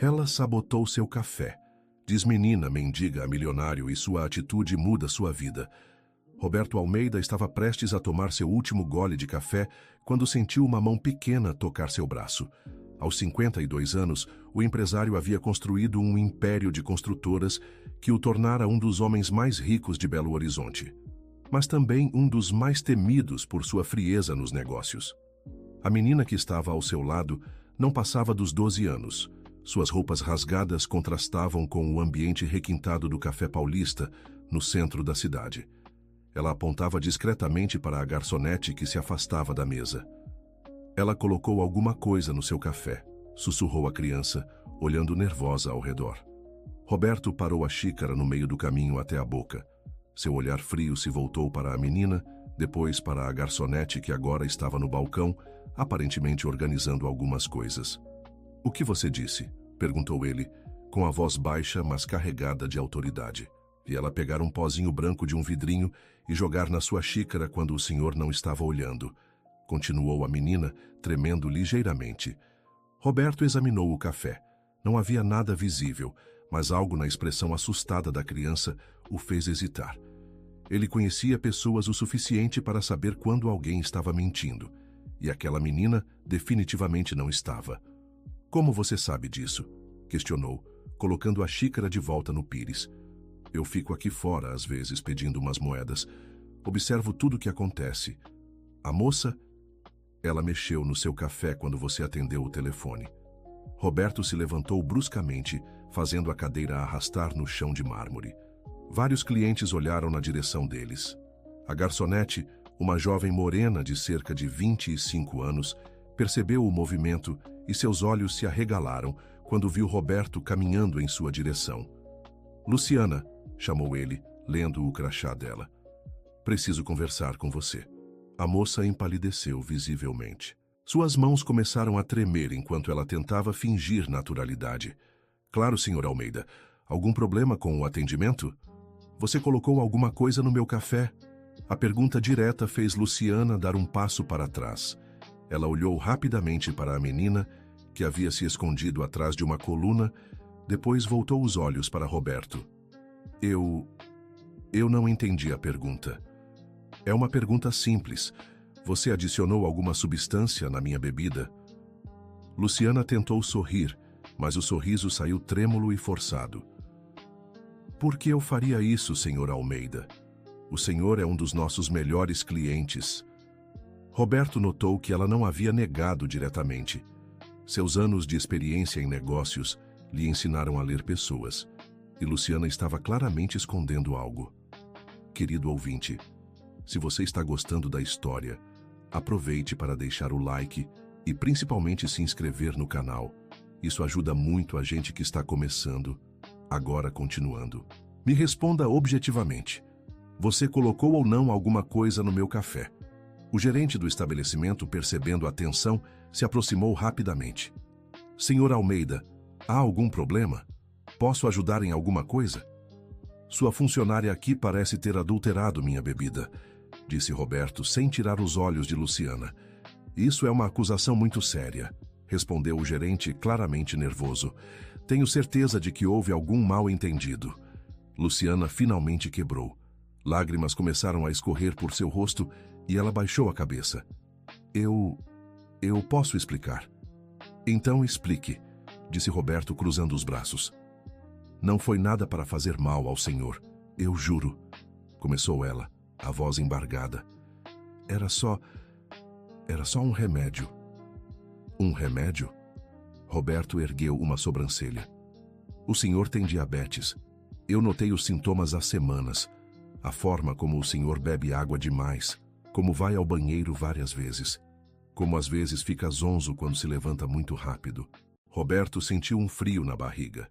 Ela sabotou seu café. Diz menina, mendiga a milionário e sua atitude muda sua vida. Roberto Almeida estava prestes a tomar seu último gole de café quando sentiu uma mão pequena tocar seu braço. Aos 52 anos, o empresário havia construído um império de construtoras que o tornara um dos homens mais ricos de Belo Horizonte, mas também um dos mais temidos por sua frieza nos negócios. A menina que estava ao seu lado não passava dos 12 anos. Suas roupas rasgadas contrastavam com o ambiente requintado do Café Paulista, no centro da cidade. Ela apontava discretamente para a garçonete que se afastava da mesa. Ela colocou alguma coisa no seu café, sussurrou a criança, olhando nervosa ao redor. Roberto parou a xícara no meio do caminho até a boca. Seu olhar frio se voltou para a menina, depois para a garçonete que agora estava no balcão, aparentemente organizando algumas coisas. "O que você disse?", perguntou ele, com a voz baixa, mas carregada de autoridade. "Vi ela pegar um pozinho branco de um vidrinho e jogar na sua xícara quando o senhor não estava olhando", continuou a menina, tremendo ligeiramente. Roberto examinou o café. Não havia nada visível, mas algo na expressão assustada da criança o fez hesitar. Ele conhecia pessoas o suficiente para saber quando alguém estava mentindo, e aquela menina definitivamente não estava. "Como você sabe disso?", questionou, colocando a xícara de volta no pires. "Eu fico aqui fora, às vezes, pedindo umas moedas. Observo tudo o que acontece. A moça..." Ela mexeu no seu café quando você atendeu o telefone. Roberto se levantou bruscamente, fazendo a cadeira arrastar no chão de mármore. Vários clientes olharam na direção deles. A garçonete, uma jovem morena de cerca de 25 anos, percebeu o movimento e seus olhos se arregalaram quando viu Roberto caminhando em sua direção. "Luciana", chamou ele, lendo o crachá dela. "Preciso conversar com você." A moça empalideceu visivelmente. Suas mãos começaram a tremer enquanto ela tentava fingir naturalidade. "Claro, Sr. Almeida. Algum problema com o atendimento? Você colocou alguma coisa no meu café?" A pergunta direta fez Luciana dar um passo para trás. Ela olhou rapidamente para a menina, que havia se escondido atrás de uma coluna, depois voltou os olhos para Roberto. Eu não entendi a pergunta." "É uma pergunta simples. Você adicionou alguma substância na minha bebida?" Luciana tentou sorrir, mas o sorriso saiu trêmulo e forçado. "Por que eu faria isso, Sr. Almeida? O senhor é um dos nossos melhores clientes." Roberto notou que ela não havia negado diretamente. Seus anos de experiência em negócios lhe ensinaram a ler pessoas, e Luciana estava claramente escondendo algo. "Querido ouvinte, se você está gostando da história, aproveite para deixar o like e principalmente se inscrever no canal. Isso ajuda muito a gente que está começando. Agora continuando. Me responda objetivamente. Você colocou ou não alguma coisa no meu café?" O gerente do estabelecimento, percebendo a tensão, se aproximou rapidamente. "Senhor Almeida, há algum problema? Posso ajudar em alguma coisa?" "Sua funcionária aqui parece ter adulterado minha bebida", disse Roberto, sem tirar os olhos de Luciana. "Isso é uma acusação muito séria", respondeu o gerente, claramente nervoso. "Tenho certeza de que houve algum mal-entendido." Luciana finalmente quebrou. Lágrimas começaram a escorrer por seu rosto e ela baixou a cabeça. Eu posso explicar." "Então explique", disse Roberto, cruzando os braços. "Não foi nada para fazer mal ao senhor, eu juro", começou ela, a voz embargada. Era só um remédio." "Um remédio?" Roberto ergueu uma sobrancelha. "O senhor tem diabetes. Eu notei os sintomas há semanas. A forma como o senhor bebe água demais, como vai ao banheiro várias vezes, como às vezes fica zonzo quando se levanta muito rápido." Roberto sentiu um frio na barriga.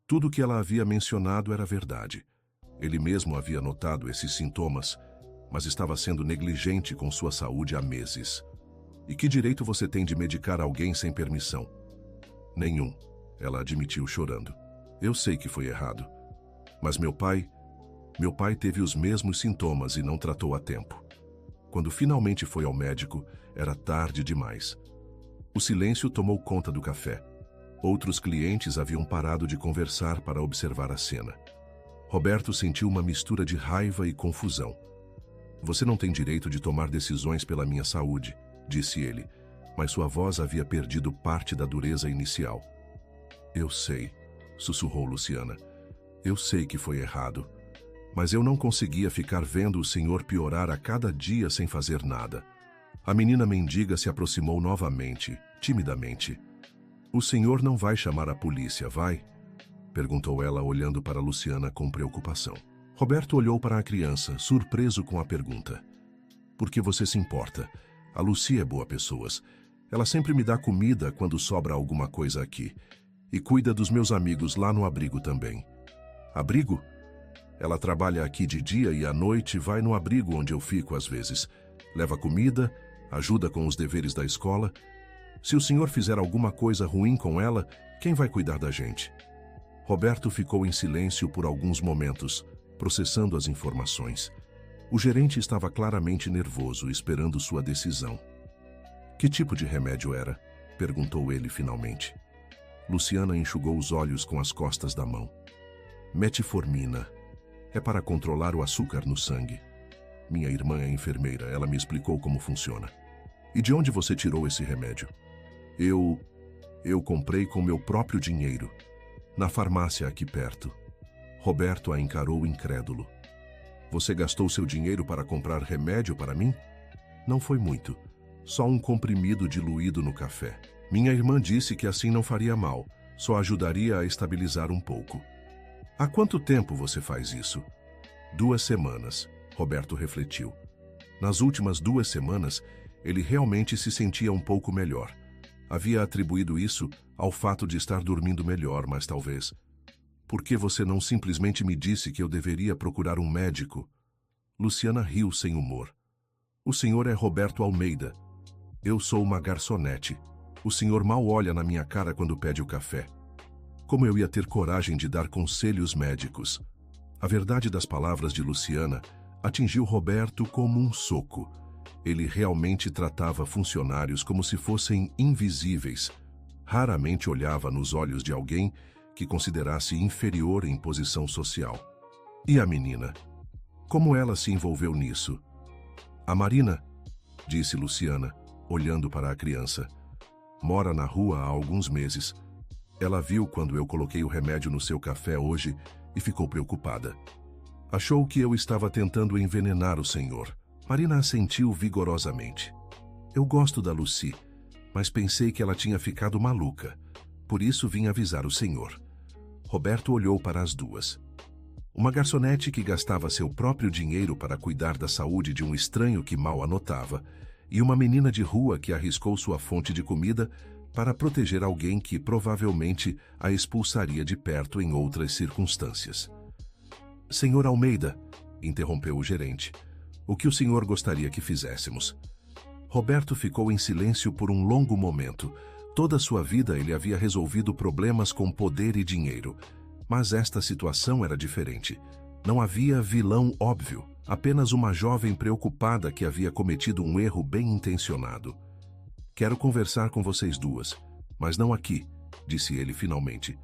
Tudo o que ela havia mencionado era verdade. Ele mesmo havia notado esses sintomas, mas estava sendo negligente com sua saúde há meses. "E que direito você tem de medicar alguém sem permissão?" "Nenhum", ela admitiu chorando. "Eu sei que foi errado. Mas meu pai teve os mesmos sintomas e não tratou a tempo. Quando finalmente foi ao médico, era tarde demais." O silêncio tomou conta do café. Outros clientes haviam parado de conversar para observar a cena. Roberto sentiu uma mistura de raiva e confusão. Você não tem direito de tomar decisões pela minha saúde, disse ele, mas sua voz havia perdido parte da dureza inicial. Eu sei, sussurrou Luciana. Eu sei que foi errado, mas eu não conseguia ficar vendo o senhor piorar a cada dia sem fazer nada. A menina mendiga se aproximou novamente, timidamente. O senhor não vai chamar a polícia, vai? Perguntou ela, olhando para Luciana com preocupação. Roberto olhou para a criança, surpreso com a pergunta. Por que você se importa? A Lucy é boa pessoa. Ela sempre me dá comida quando sobra alguma coisa aqui. E cuida dos meus amigos lá no abrigo também. Abrigo? Ela trabalha aqui de dia e à noite vai no abrigo onde eu fico às vezes. Leva comida, ajuda com os deveres da escola. Se o senhor fizer alguma coisa ruim com ela, quem vai cuidar da gente? Roberto ficou em silêncio por alguns momentos, processando as informações. O gerente estava claramente nervoso, esperando sua decisão. Que tipo de remédio era? Perguntou ele finalmente. Luciana enxugou os olhos com as costas da mão. Metformina. É para controlar o açúcar no sangue. Minha irmã é enfermeira, ela me explicou como funciona. E de onde você tirou esse remédio? Eu comprei com meu próprio dinheiro, na farmácia aqui perto. Roberto a encarou incrédulo. Você gastou seu dinheiro para comprar remédio para mim? Não foi muito, só um comprimido diluído no café. Minha irmã disse que assim não faria mal, só ajudaria a estabilizar um pouco. Há quanto tempo você faz isso? 2 semanas, Roberto refletiu. Nas últimas 2 semanas, ele realmente se sentia um pouco melhor. Havia atribuído isso ao fato de estar dormindo melhor, mas talvez... Por que você não simplesmente me disse que eu deveria procurar um médico? Luciana riu sem humor. O senhor é Roberto Almeida. Eu sou uma garçonete. O senhor mal olha na minha cara quando pede o café. Como eu ia ter coragem de dar conselhos médicos? A verdade das palavras de Luciana atingiu Roberto como um soco. Ele realmente tratava funcionários como se fossem invisíveis. Raramente olhava nos olhos de alguém que considerasse inferior em posição social. E a menina? Como ela se envolveu nisso? A Marina, disse Luciana, olhando para a criança. Mora na rua há alguns meses. Ela viu quando eu coloquei o remédio no seu café hoje e ficou preocupada. Achou que eu estava tentando envenenar o senhor. Marina assentiu vigorosamente. Eu gosto da Lucy, mas pensei que ela tinha ficado maluca. Por isso vim avisar o senhor. Roberto olhou para as duas. Uma garçonete que gastava seu próprio dinheiro para cuidar da saúde de um estranho que mal a notava, e uma menina de rua que arriscou sua fonte de comida para proteger alguém que provavelmente a expulsaria de perto em outras circunstâncias. Senhor Almeida, interrompeu o gerente, o que o senhor gostaria que fizéssemos? Roberto ficou em silêncio por um longo momento. Toda sua vida ele havia resolvido problemas com poder e dinheiro. Mas esta situação era diferente. Não havia vilão óbvio, apenas uma jovem preocupada que havia cometido um erro bem intencionado. Quero conversar com vocês duas, mas não aqui, disse ele finalmente.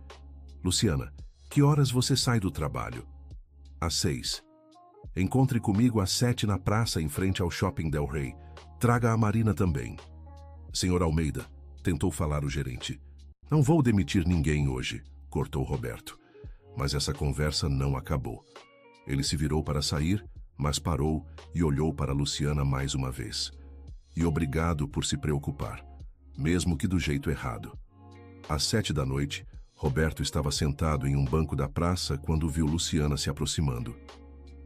Luciana, que horas você sai do trabalho? Às 6. Encontre comigo às 7 na praça em frente ao Shopping Del Rey. Traga a Marina também. Senhor Almeida, tentou falar o gerente. Não vou demitir ninguém hoje, cortou Roberto. Mas essa conversa não acabou. Ele se virou para sair, mas parou e olhou para Luciana mais uma vez. E obrigado por se preocupar, mesmo que do jeito errado. Às 7 da noite, Roberto estava sentado em um banco da praça quando viu Luciana se aproximando.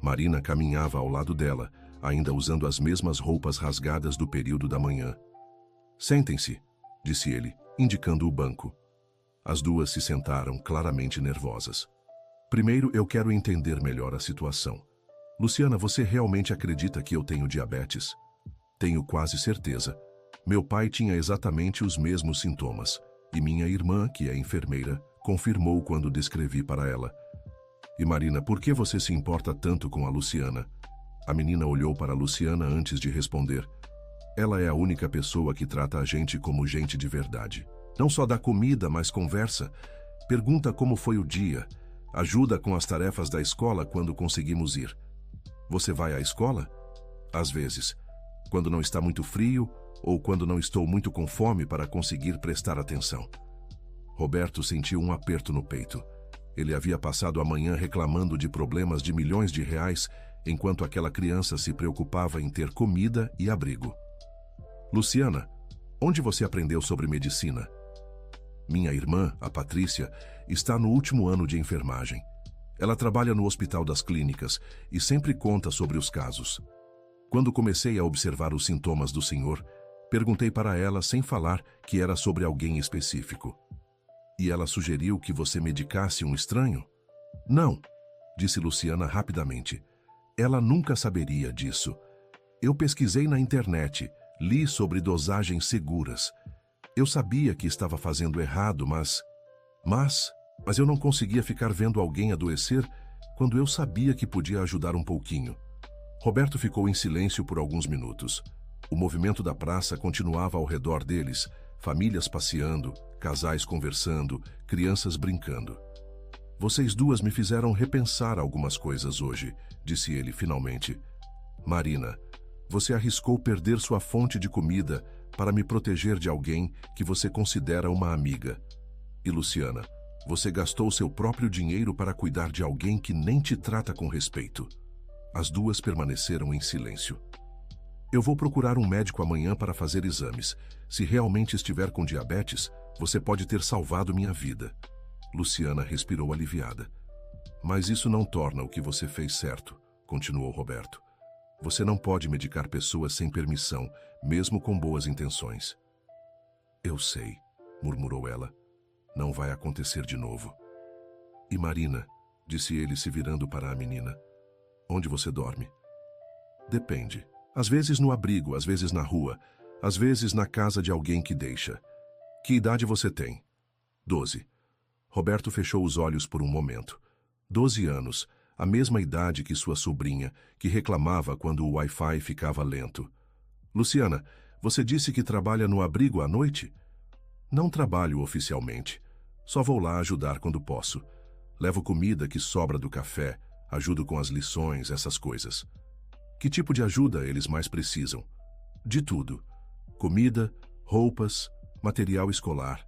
Marina caminhava ao lado dela, ainda usando as mesmas roupas rasgadas do período da manhã. Sentem-se, disse ele, indicando o banco. As duas se sentaram, claramente nervosas. Primeiro, eu quero entender melhor a situação. Luciana, você realmente acredita que eu tenho diabetes? Tenho quase certeza. Meu pai tinha exatamente os mesmos sintomas. E minha irmã, que é enfermeira, confirmou quando descrevi para ela. E Marina, por que você se importa tanto com a Luciana? A menina olhou para a Luciana antes de responder. Ela é a única pessoa que trata a gente como gente de verdade. Não só dá comida, mas conversa. Pergunta como foi o dia. Ajuda com as tarefas da escola quando conseguimos ir. Você vai à escola? Às vezes. Quando não está muito frio ou quando não estou muito com fome para conseguir prestar atenção. Roberto sentiu um aperto no peito. Ele havia passado a manhã reclamando de problemas de milhões de reais, enquanto aquela criança se preocupava em ter comida e abrigo. Luciana, onde você aprendeu sobre medicina? Minha irmã, a Patrícia, está no último ano de enfermagem. Ela trabalha no Hospital das Clínicas e sempre conta sobre os casos. Quando comecei a observar os sintomas do senhor, perguntei para ela sem falar que era sobre alguém específico. E ela sugeriu que você medicasse um estranho? Não, disse Luciana rapidamente. Ela nunca saberia disso. Eu pesquisei na internet, li sobre dosagens seguras. Eu sabia que estava fazendo errado, mas eu não conseguia ficar vendo alguém adoecer quando eu sabia que podia ajudar um pouquinho. Roberto ficou em silêncio por alguns minutos. O movimento da praça continuava ao redor deles, famílias passeando, casais conversando, crianças brincando. Vocês duas me fizeram repensar algumas coisas hoje, disse ele finalmente. Marina, você arriscou perder sua fonte de comida para me proteger de alguém que você considera uma amiga. E Luciana, você gastou seu próprio dinheiro para cuidar de alguém que nem te trata com respeito. As duas permaneceram em silêncio. Eu vou procurar um médico amanhã para fazer exames. Se realmente estiver com diabetes, você pode ter salvado minha vida. Luciana respirou aliviada. Mas isso não torna o que você fez certo, continuou Roberto. Você não pode medicar pessoas sem permissão, mesmo com boas intenções. Eu sei, murmurou ela. Não vai acontecer de novo. E Marina, disse ele se virando para a menina. Onde você dorme? Depende. Às vezes no abrigo, às vezes na rua, às vezes na casa de alguém que deixa. Que idade você tem? 12. Roberto fechou os olhos por um momento. 12 anos, a mesma idade que sua sobrinha, que reclamava quando o Wi-Fi ficava lento. Luciana, você disse que trabalha no abrigo à noite? Não trabalho oficialmente. Só vou lá ajudar quando posso. Levo comida que sobra do café, ajudo com as lições, essas coisas. Que tipo de ajuda eles mais precisam? De tudo. Comida, roupas, material escolar.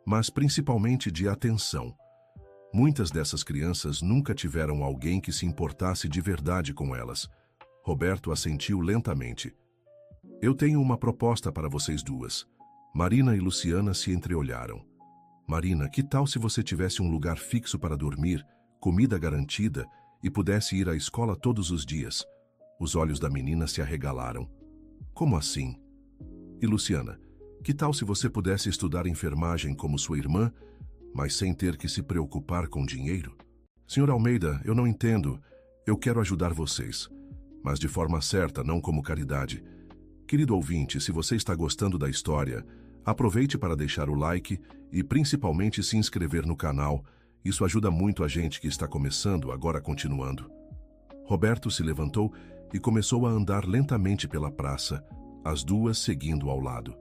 Mas principalmente de atenção. Muitas dessas crianças nunca tiveram alguém que se importasse de verdade com elas. Roberto assentiu lentamente. Eu tenho uma proposta para vocês duas. Marina e Luciana se entreolharam. Marina, que tal se você tivesse um lugar fixo para dormir, comida garantida e pudesse ir à escola todos os dias? Os olhos da menina se arregalaram. Como assim? E Luciana, que tal se você pudesse estudar enfermagem como sua irmã, mas sem ter que se preocupar com dinheiro? Senhor Almeida, eu não entendo. Eu quero ajudar vocês, mas de forma certa, não como caridade. Querido ouvinte, se você está gostando da história, aproveite para deixar o like e principalmente se inscrever no canal. Isso ajuda muito a gente que está começando, agora continuando. Roberto se levantou e começou a andar lentamente pela praça, as duas seguindo ao lado.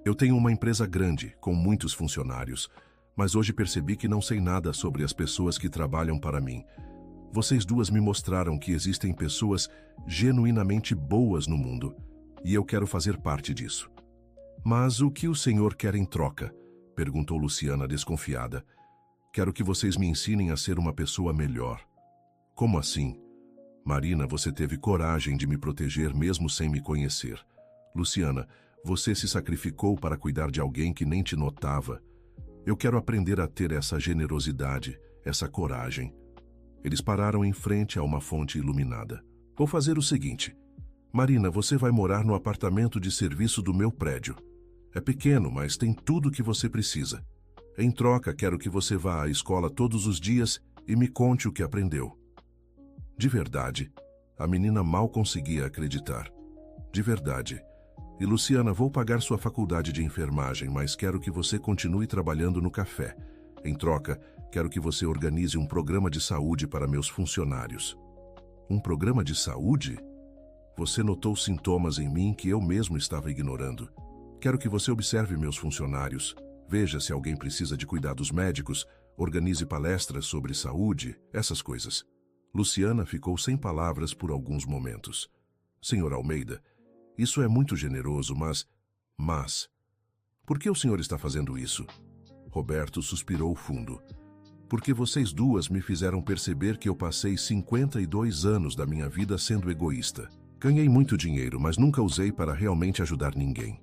Eu tenho uma empresa grande, com muitos funcionários, mas hoje percebi que não sei nada sobre as pessoas que trabalham para mim. Vocês duas me mostraram que existem pessoas genuinamente boas no mundo, e eu quero fazer parte disso. Mas o que o senhor quer em troca? Perguntou Luciana desconfiada. Quero que vocês me ensinem a ser uma pessoa melhor. Como assim? Marina, você teve coragem de me proteger mesmo sem me conhecer. Luciana, você se sacrificou para cuidar de alguém que nem te notava. Eu quero aprender a ter essa generosidade, essa coragem. Eles pararam em frente a uma fonte iluminada. Vou fazer o seguinte. Marina, você vai morar no apartamento de serviço do meu prédio. É pequeno, mas tem tudo o que você precisa. Em troca, quero que você vá à escola todos os dias e me conte o que aprendeu. De verdade, a menina mal conseguia acreditar. De verdade. E Luciana, vou pagar sua faculdade de enfermagem, mas quero que você continue trabalhando no café. Em troca, quero que você organize um programa de saúde para meus funcionários. Um programa de saúde? Você notou sintomas em mim que eu mesmo estava ignorando. Quero que você observe meus funcionários, veja se alguém precisa de cuidados médicos, organize palestras sobre saúde, essas coisas. Luciana ficou sem palavras por alguns momentos. Senhor Almeida, isso é muito generoso, mas... Por que o senhor está fazendo isso? Roberto suspirou fundo. Porque vocês duas me fizeram perceber que eu passei 52 anos da minha vida sendo egoísta. Ganhei muito dinheiro, mas nunca usei para realmente ajudar ninguém.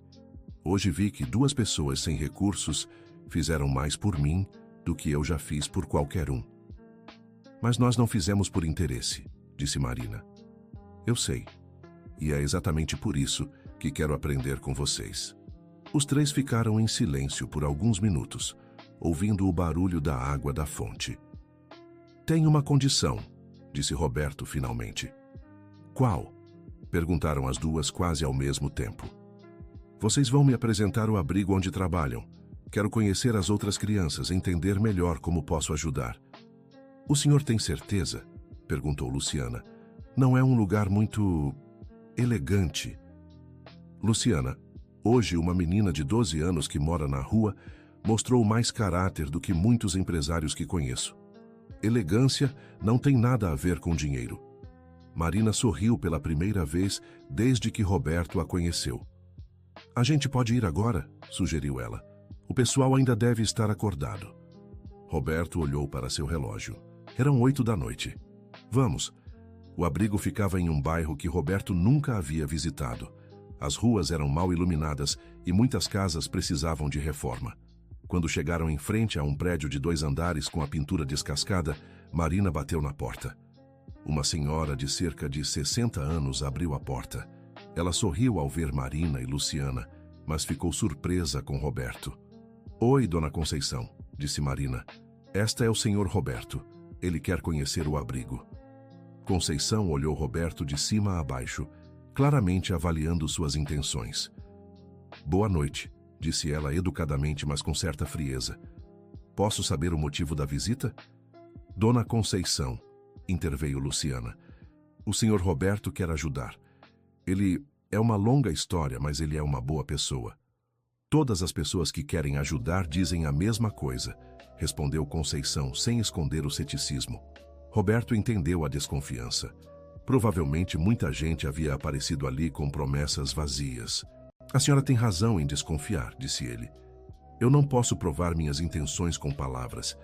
Hoje vi que duas pessoas sem recursos fizeram mais por mim do que eu já fiz por qualquer um. Mas nós não fizemos por interesse, disse Marina. Eu sei. E é exatamente por isso que quero aprender com vocês. Os três ficaram em silêncio por alguns minutos, ouvindo o barulho da água da fonte. Tenho uma condição, disse Roberto finalmente. Qual? Perguntaram as duas quase ao mesmo tempo. Vocês vão me apresentar o abrigo onde trabalham. Quero conhecer as outras crianças, entender melhor como posso ajudar. O senhor tem certeza? Perguntou Luciana. Não é um lugar muito... elegante. Luciana, hoje uma menina de 12 anos que mora na rua, mostrou mais caráter do que muitos empresários que conheço. Elegância não tem nada a ver com dinheiro. Marina sorriu pela primeira vez desde que Roberto a conheceu. A gente pode ir agora, sugeriu ela. O pessoal ainda deve estar acordado. Roberto olhou para seu relógio. Eram 8 da noite. Vamos. O abrigo ficava em um bairro que Roberto nunca havia visitado. As ruas eram mal iluminadas e muitas casas precisavam de reforma. Quando chegaram em frente a um prédio de 2 andares com a pintura descascada, Marina bateu na porta. Uma senhora de cerca de 60 anos abriu a porta. Ela sorriu ao ver Marina e Luciana, mas ficou surpresa com Roberto. Oi, dona Conceição, disse Marina. Esta é o senhor Roberto. Ele quer conhecer o abrigo. Conceição olhou Roberto de cima a baixo, claramente avaliando suas intenções. Boa noite, disse ela educadamente, mas com certa frieza. Posso saber o motivo da visita? Dona Conceição, interveio Luciana. O senhor Roberto quer ajudar. Ele é uma longa história, mas ele é uma boa pessoa. Todas as pessoas que querem ajudar dizem a mesma coisa, respondeu Conceição sem esconder o ceticismo. Roberto entendeu a desconfiança. Provavelmente muita gente havia aparecido ali com promessas vazias. A senhora tem razão em desconfiar, disse ele. Eu não posso provar minhas intenções com palavras,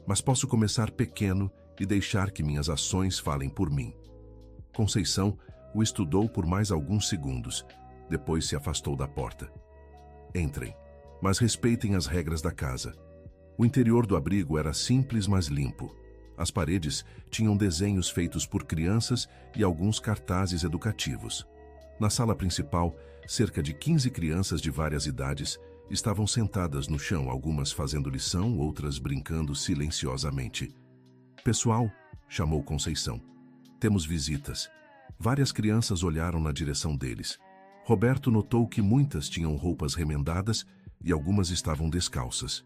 mas posso começar pequeno e deixar que minhas ações falem por mim. Conceição o estudou por mais alguns segundos, depois se afastou da porta. Entrem, mas respeitem as regras da casa. O interior do abrigo era simples, mas limpo. As paredes tinham desenhos feitos por crianças e alguns cartazes educativos. Na sala principal, cerca de 15 crianças de várias idades estavam sentadas no chão, algumas fazendo lição, outras brincando silenciosamente. Pessoal, chamou Conceição. Temos visitas. Várias crianças olharam na direção deles. Roberto notou que muitas tinham roupas remendadas e algumas estavam descalças.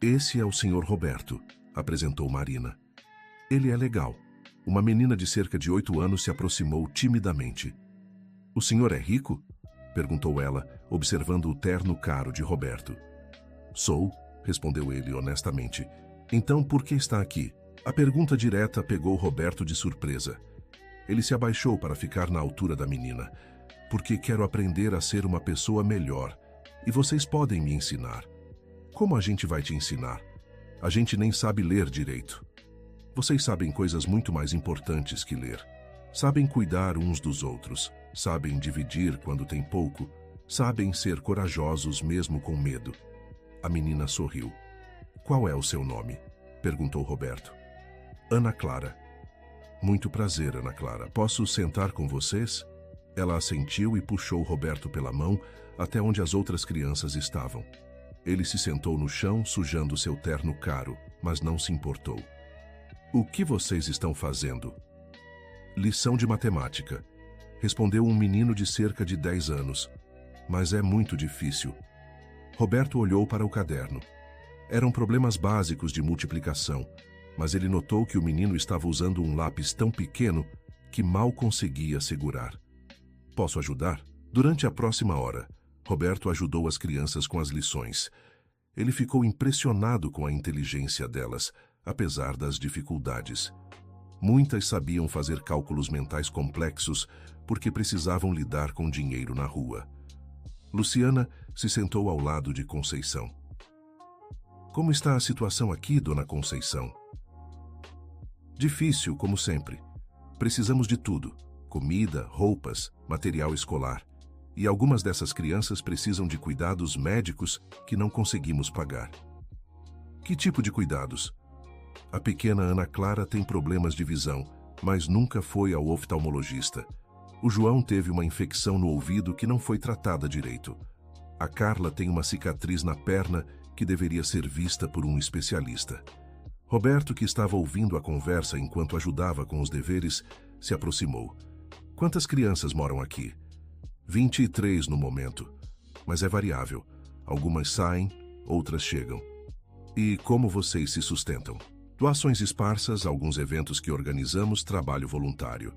Esse é o senhor Roberto, apresentou Marina. Ele é legal. Uma menina de cerca de 8 anos se aproximou timidamente. O senhor é rico? Perguntou ela, observando o terno caro de Roberto. Sou, respondeu ele honestamente. Então por que está aqui? A pergunta direta pegou Roberto de surpresa. Ele se abaixou para ficar na altura da menina. Porque quero aprender a ser uma pessoa melhor. E vocês podem me ensinar. Como a gente vai te ensinar? A gente nem sabe ler direito. Vocês sabem coisas muito mais importantes que ler. Sabem cuidar uns dos outros. Sabem dividir quando tem pouco. Sabem ser corajosos mesmo com medo. A menina sorriu. Qual é o seu nome? Perguntou Roberto. Ana Clara. Muito prazer, Ana Clara. Posso sentar com vocês? Ela assentiu e puxou Roberto pela mão até onde as outras crianças estavam. Ele se sentou no chão, sujando seu terno caro, mas não se importou. O que vocês estão fazendo? Lição de matemática, respondeu um menino de cerca de 10 anos. Mas é muito difícil. Roberto olhou para o caderno. Eram problemas básicos de multiplicação, mas ele notou que o menino estava usando um lápis tão pequeno que mal conseguia segurar. Posso ajudar? Durante a próxima hora, Roberto ajudou as crianças com as lições. Ele ficou impressionado com a inteligência delas, apesar das dificuldades. Muitas sabiam fazer cálculos mentais complexos porque precisavam lidar com dinheiro na rua. Luciana se sentou ao lado de Conceição. Como está a situação aqui, dona Conceição? Difícil, como sempre. Precisamos de tudo: comida, roupas, material escolar. E algumas dessas crianças precisam de cuidados médicos que não conseguimos pagar. Que tipo de cuidados? A pequena Ana Clara tem problemas de visão, mas nunca foi ao oftalmologista. O João teve uma infecção no ouvido que não foi tratada direito. A Carla tem uma cicatriz na perna que deveria ser vista por um especialista. Roberto, que estava ouvindo a conversa enquanto ajudava com os deveres, se aproximou. Quantas crianças moram aqui? 23 no momento, mas é variável. Algumas saem, outras chegam. E como vocês se sustentam? Doações esparsas, alguns eventos que organizamos, trabalho voluntário.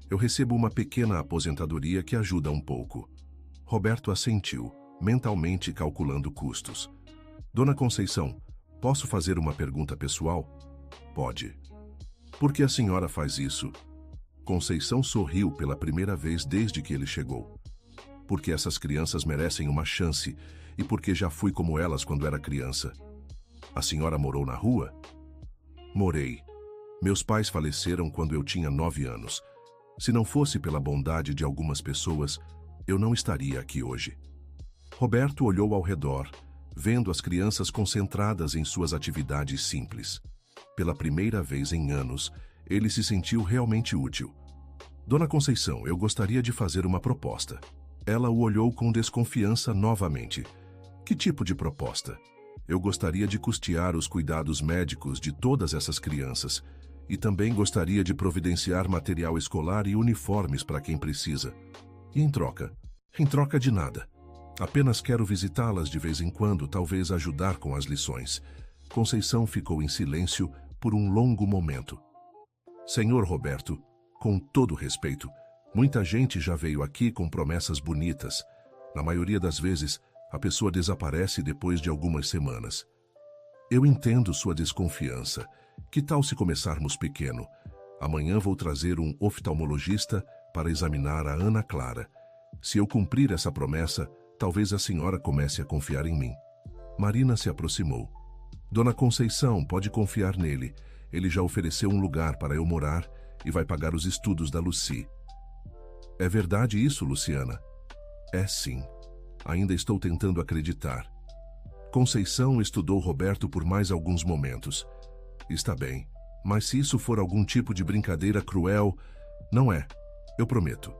Eu recebo uma pequena aposentadoria que ajuda um pouco. Roberto assentiu, mentalmente calculando custos. Dona Conceição, posso fazer uma pergunta pessoal? Pode. Por que a senhora faz isso? Conceição sorriu pela primeira vez desde que ele chegou. Porque essas crianças merecem uma chance e porque já fui como elas quando era criança. A senhora morou na rua? Morei. Meus pais faleceram quando eu tinha 9 anos. Se não fosse pela bondade de algumas pessoas, eu não estaria aqui hoje. Roberto olhou ao redor, vendo as crianças concentradas em suas atividades simples. Pela primeira vez em anos, ele se sentiu realmente útil. Dona Conceição, eu gostaria de fazer uma proposta. Ela o olhou com desconfiança novamente. Que tipo de proposta? Eu gostaria de custear os cuidados médicos de todas essas crianças e também gostaria de providenciar material escolar e uniformes para quem precisa. E em troca? Em troca de nada. Apenas quero visitá-las de vez em quando, talvez ajudar com as lições. Conceição ficou em silêncio por um longo momento. Senhor Roberto, com todo respeito, muita gente já veio aqui com promessas bonitas. Na maioria das vezes, a pessoa desaparece depois de algumas semanas. Eu entendo sua desconfiança. Que tal se começarmos pequeno? Amanhã vou trazer um oftalmologista para examinar a Ana Clara. Se eu cumprir essa promessa, talvez a senhora comece a confiar em mim. Marina se aproximou. Dona Conceição, pode confiar nele. Ele já ofereceu um lugar para eu morar e vai pagar os estudos da Lucy. É verdade isso, Luciana? É sim. Ainda estou tentando acreditar. Conceição estudou Roberto por mais alguns momentos. Está bem, mas se isso for algum tipo de brincadeira cruel... Não é, eu prometo.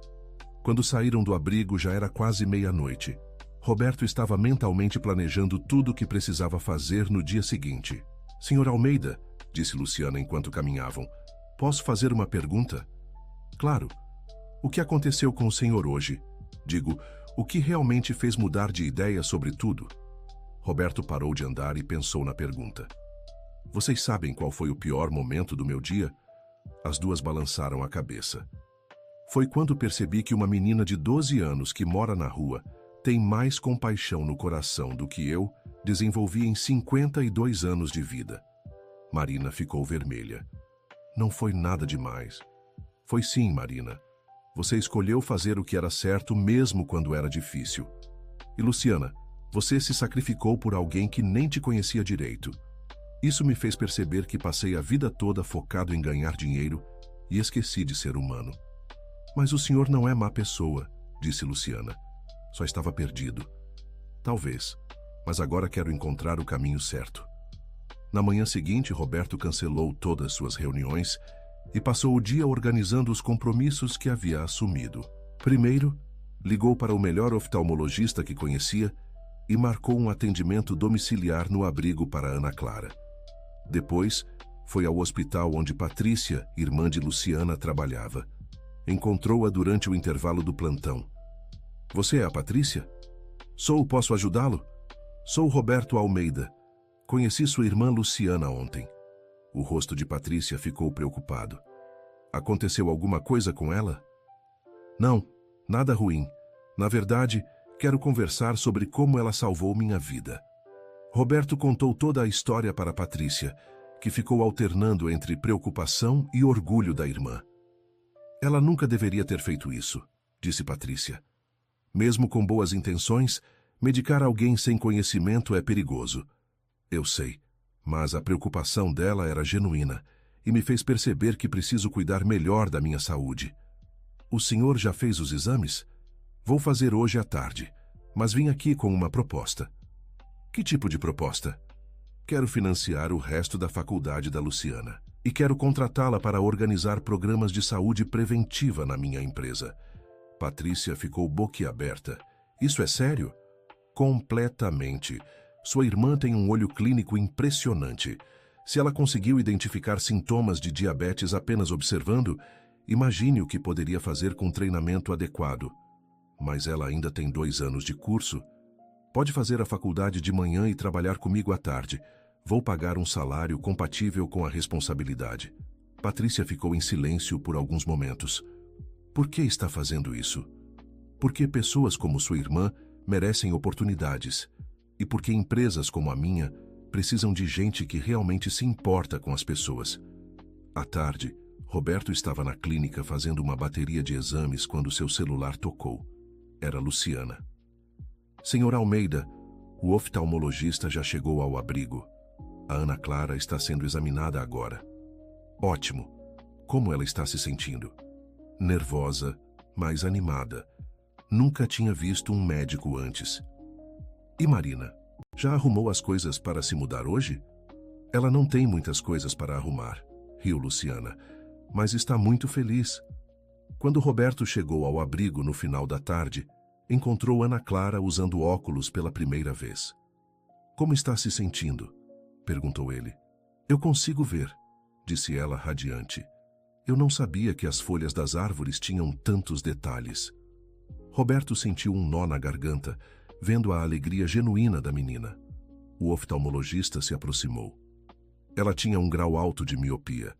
Quando saíram do abrigo já era quase meia-noite. Roberto estava mentalmente planejando tudo o que precisava fazer no dia seguinte. Senhor Almeida, disse Luciana enquanto caminhavam, posso fazer uma pergunta? Claro. O que aconteceu com o senhor hoje? Digo, o que realmente fez mudar de ideia sobre tudo? Roberto parou de andar e pensou na pergunta. Vocês sabem qual foi o pior momento do meu dia? As duas balançaram a cabeça. Foi quando percebi que uma menina de 12 anos que mora na rua tem mais compaixão no coração do que eu desenvolvi em 52 anos de vida. Marina ficou vermelha. Não foi nada demais. Foi sim, Marina. Você escolheu fazer o que era certo mesmo quando era difícil. E Luciana, você se sacrificou por alguém que nem te conhecia direito. Isso me fez perceber que passei a vida toda focado em ganhar dinheiro e esqueci de ser humano. Mas o senhor não é má pessoa, disse Luciana. Só estava perdido. Talvez, mas agora quero encontrar o caminho certo. Na manhã seguinte, Roberto cancelou todas suas reuniões e passou o dia organizando os compromissos que havia assumido. Primeiro, ligou para o melhor oftalmologista que conhecia e marcou um atendimento domiciliar no abrigo para Ana Clara. Depois, foi ao hospital onde Patrícia, irmã de Luciana, trabalhava. Encontrou-a durante o intervalo do plantão. Você é a Patrícia? Sou, posso ajudá-lo? Sou Roberto Almeida. Conheci sua irmã Luciana ontem. O rosto de Patrícia ficou preocupado. Aconteceu alguma coisa com ela? Não, nada ruim. Na verdade, Quero conversar sobre como ela salvou minha vida. Roberto contou toda a história para Patrícia, que ficou alternando entre preocupação e orgulho da irmã. Ela nunca deveria ter feito isso, disse Patrícia. Mesmo com boas intenções, medicar alguém sem conhecimento é perigoso. Eu sei, mas a preocupação dela era genuína e me fez perceber que preciso cuidar melhor da minha saúde. O senhor já fez os exames? Vou fazer hoje à tarde, mas vim aqui com uma proposta. Que tipo de proposta? Quero financiar o resto da faculdade da Luciana e quero contratá-la para organizar programas de saúde preventiva na minha empresa. Patrícia ficou boquiaberta. Isso é sério? Completamente. Sua irmã tem um olho clínico impressionante. Se ela conseguiu identificar sintomas de diabetes apenas observando, imagine o que poderia fazer com treinamento adequado. Mas ela ainda tem 2 anos de curso. Pode fazer a faculdade de manhã e trabalhar comigo à tarde. Vou pagar um salário compatível com a responsabilidade. Patrícia ficou em silêncio por alguns momentos. Por que está fazendo isso? Porque pessoas como sua irmã merecem oportunidades. E porque empresas como a minha precisam de gente que realmente se importa com as pessoas. À tarde, Roberto estava na clínica fazendo uma bateria de exames quando seu celular tocou. Era Luciana. Senhor Almeida, o oftalmologista já chegou ao abrigo. A Ana Clara está sendo examinada agora. Ótimo. Como ela está se sentindo? Nervosa, mas animada. Nunca tinha visto um médico antes. E Marina? Já arrumou as coisas para se mudar hoje? Ela não tem muitas coisas para arrumar, riu Luciana, mas está muito feliz. Quando Roberto chegou ao abrigo no final da tarde, encontrou Ana Clara usando óculos pela primeira vez. Como está se sentindo? Perguntou ele. Eu consigo ver, disse ela radiante. Eu não sabia que as folhas das árvores tinham tantos detalhes. Roberto sentiu um nó na garganta, vendo a alegria genuína da menina. O oftalmologista se aproximou. Ela tinha um grau alto de miopia.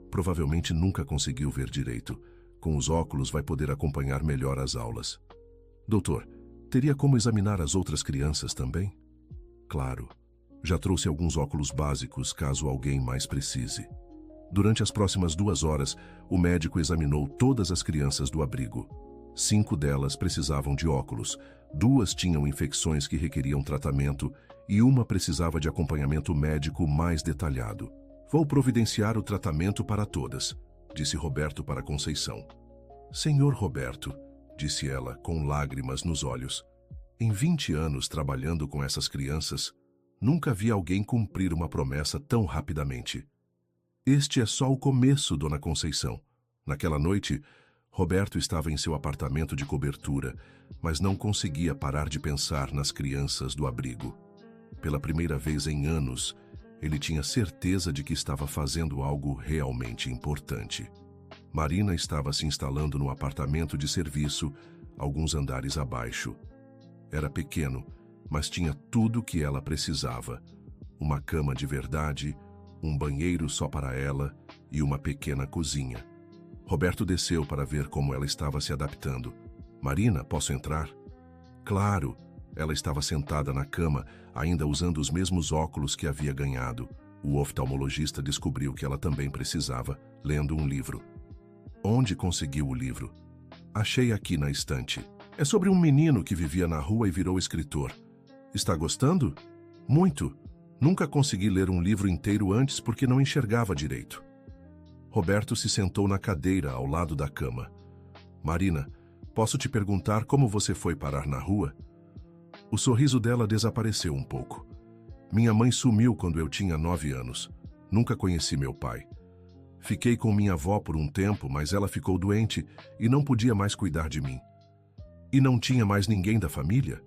Provavelmente nunca conseguiu ver direito. Com os óculos vai poder acompanhar melhor as aulas. Doutor, teria como examinar as outras crianças também? Claro. Já trouxe alguns óculos básicos caso alguém mais precise. Durante as próximas 2 horas, o médico examinou todas as crianças do abrigo. 5 delas precisavam de óculos, 2 tinham infecções que requeriam tratamento e 1 precisava de acompanhamento médico mais detalhado. Vou providenciar o tratamento para todas, disse Roberto para Conceição. Senhor Roberto, disse ela com lágrimas nos olhos, em 20 anos trabalhando com essas crianças, nunca vi alguém cumprir uma promessa tão rapidamente. Este é só o começo, dona Conceição. Naquela noite, Roberto estava em seu apartamento de cobertura, mas não conseguia parar de pensar nas crianças do abrigo. Pela primeira vez em anos, ele tinha certeza de que estava fazendo algo realmente importante. Marina estava se instalando no apartamento de serviço, alguns andares abaixo. Era pequeno, mas tinha tudo o que ela precisava. Uma cama de verdade, um banheiro só para ela e uma pequena cozinha. Roberto desceu para ver como ela estava se adaptando. Marina, posso entrar? Claro. Ela estava sentada na cama, ainda usando os mesmos óculos que havia ganhado. O oftalmologista descobriu que ela também precisava, lendo um livro. Onde conseguiu o livro? Achei aqui na estante. É sobre um menino que vivia na rua e virou escritor. Está gostando? Muito. Nunca consegui ler um livro inteiro antes porque não enxergava direito. Roberto se sentou na cadeira ao lado da cama. Marina, posso te perguntar como você foi parar na rua? O sorriso dela desapareceu um pouco. Minha mãe sumiu quando eu tinha 9 anos. Nunca conheci meu pai. Fiquei com minha avó por um tempo, mas ela ficou doente e não podia mais cuidar de mim. E não tinha mais ninguém da família?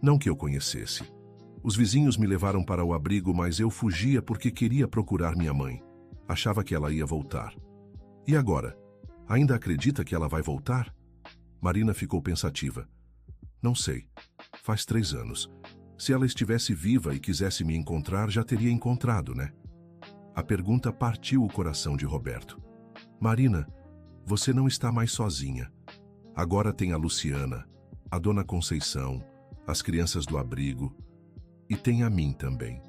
Não que eu conhecesse. Os vizinhos me levaram para o abrigo, mas eu fugia porque queria procurar minha mãe. Achava que ela ia voltar. E agora? Ainda acredita que ela vai voltar? Marina ficou pensativa. Não sei. Faz 3 anos. Se ela estivesse viva e quisesse me encontrar, já teria encontrado, né? A pergunta partiu o coração de Roberto. Marina, você não está mais sozinha. Agora tem a Luciana, a dona Conceição, as crianças do abrigo e tem a mim também.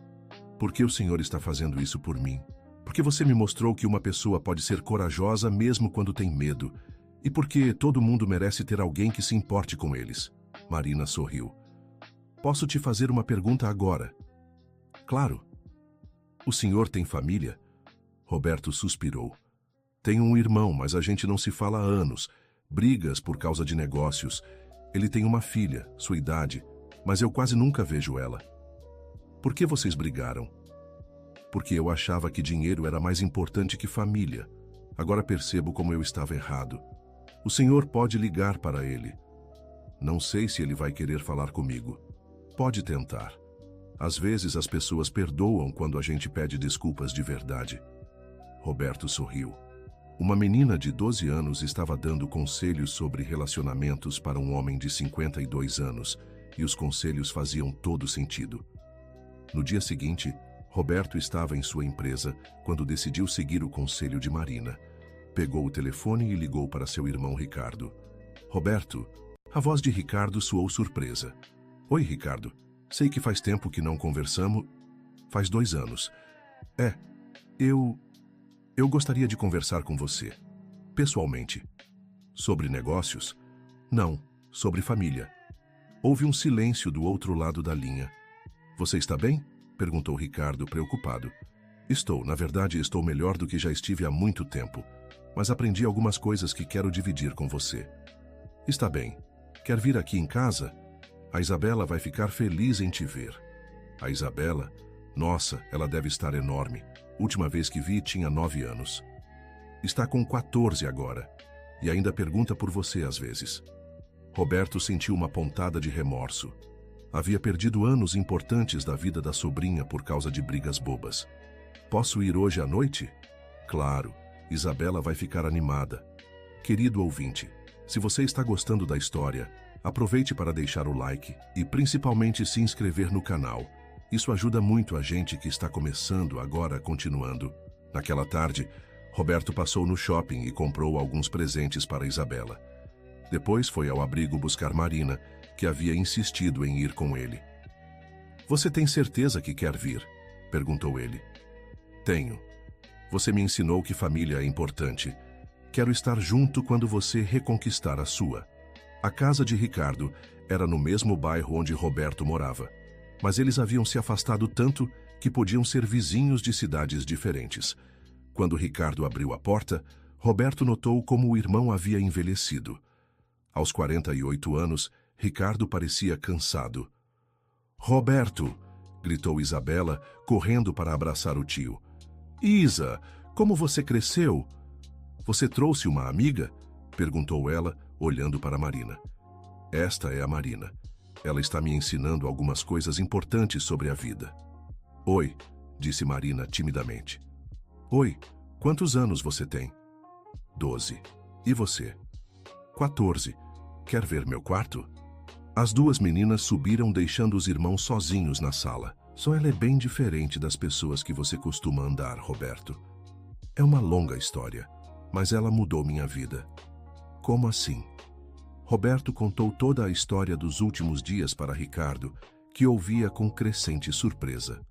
Por que o Senhor está fazendo isso por mim? Porque você me mostrou que uma pessoa pode ser corajosa mesmo quando tem medo, e porque todo mundo merece ter alguém que se importe com eles. Marina sorriu. Posso te fazer uma pergunta agora? Claro. O senhor tem família? Roberto suspirou. Tenho um irmão, mas a gente não se fala há anos. Brigas por causa de negócios. Ele tem uma filha, sua idade, mas eu quase nunca vejo ela. Por que vocês brigaram? Porque eu achava que dinheiro era mais importante que família. Agora percebo como eu estava errado. O senhor pode ligar para ele. Não sei se ele vai querer falar comigo. Pode tentar. Às vezes as pessoas perdoam quando a gente pede desculpas de verdade. Roberto sorriu. Uma menina de 12 anos estava dando conselhos sobre relacionamentos para um homem de 52 anos, e os conselhos faziam todo sentido. No dia seguinte, Roberto estava em sua empresa quando decidiu seguir o conselho de Marina. Pegou o telefone e ligou para seu irmão Ricardo. Roberto, a voz de Ricardo soou surpresa. Oi, Ricardo. Sei que faz tempo que não conversamos. Faz 2 anos. Eu gostaria de conversar com você. Pessoalmente. Sobre negócios? Não, sobre família. Houve um silêncio do outro lado da linha. Você está bem? Perguntou Ricardo, preocupado. Estou, na verdade, estou melhor do que já estive há muito tempo. Mas aprendi algumas coisas que quero dividir com você. Está bem. Quer vir aqui em casa? A Isabela vai ficar feliz em te ver. A Isabela? Nossa, ela deve estar enorme. Última vez que vi, tinha 9 anos. Está com 14 agora. E ainda pergunta por você às vezes. Roberto sentiu uma pontada de remorso. Havia perdido anos importantes da vida da sobrinha por causa de brigas bobas. Posso ir hoje à noite? Claro. Isabela vai ficar animada. Querido ouvinte, se você está gostando da história, aproveite para deixar o like e principalmente se inscrever no canal. Isso ajuda muito a gente que está começando agora continuando. Naquela tarde, Roberto passou no shopping e comprou alguns presentes para Isabela. Depois foi ao abrigo buscar Marina, que havia insistido em ir com ele. Você tem certeza que quer vir? Perguntou ele. Tenho. Você me ensinou que família é importante. Quero estar junto quando você reconquistar a sua. A casa de Ricardo era no mesmo bairro onde Roberto morava, mas eles haviam se afastado tanto que podiam ser vizinhos de cidades diferentes. Quando Ricardo abriu a porta, Roberto notou como o irmão havia envelhecido. Aos 48 anos, Ricardo parecia cansado. Roberto! Gritou Isabela, correndo para abraçar o tio. Isa, como você cresceu? Você trouxe uma amiga? Perguntou ela, olhando para Marina. Esta é a Marina. Ela está me ensinando algumas coisas importantes sobre a vida. Oi, disse Marina timidamente. Oi, quantos anos você tem? 12. E você? 14. Quer ver meu quarto? As duas meninas subiram deixando os irmãos sozinhos na sala. Só ela é bem diferente das pessoas que você costuma andar, Roberto. É uma longa história, mas ela mudou minha vida. Como assim? Roberto contou toda a história dos últimos dias para Ricardo, que ouvia com crescente surpresa.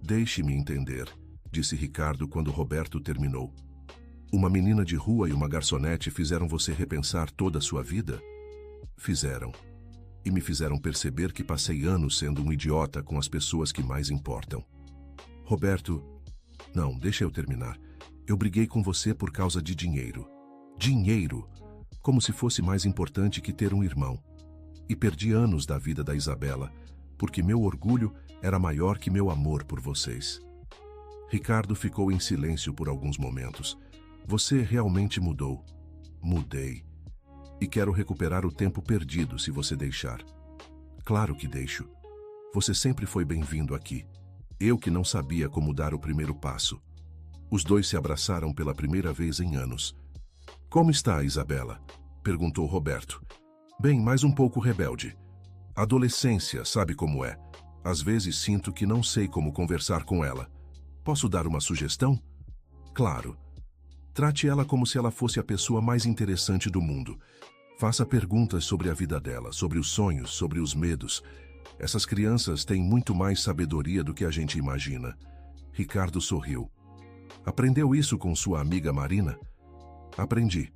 Deixe-me entender, disse Ricardo quando Roberto terminou. Uma menina de rua e uma garçonete fizeram você repensar toda a sua vida? Fizeram. E me fizeram perceber que passei anos sendo um idiota com as pessoas que mais importam. Roberto, não, deixa eu terminar. Eu briguei com você por causa de dinheiro. Dinheiro! Como se fosse mais importante que ter um irmão. E perdi anos da vida da Isabela, porque meu orgulho era maior que meu amor por vocês. Ricardo ficou em silêncio por alguns momentos. Você realmente mudou. Mudei. E quero recuperar o tempo perdido se você deixar. Claro que deixo. Você sempre foi bem-vindo aqui. Eu que não sabia como dar o primeiro passo. Os dois se abraçaram pela primeira vez em anos. Como está, Isabela? Perguntou Roberto. Bem, mais um pouco rebelde. Adolescência, sabe como é? Às vezes sinto que não sei como conversar com ela. Posso dar uma sugestão? Claro. Trate ela como se ela fosse a pessoa mais interessante do mundo. Faça perguntas sobre a vida dela, sobre os sonhos, sobre os medos. Essas crianças têm muito mais sabedoria do que a gente imagina. Ricardo sorriu. Aprendeu isso com sua amiga Marina? Aprendi.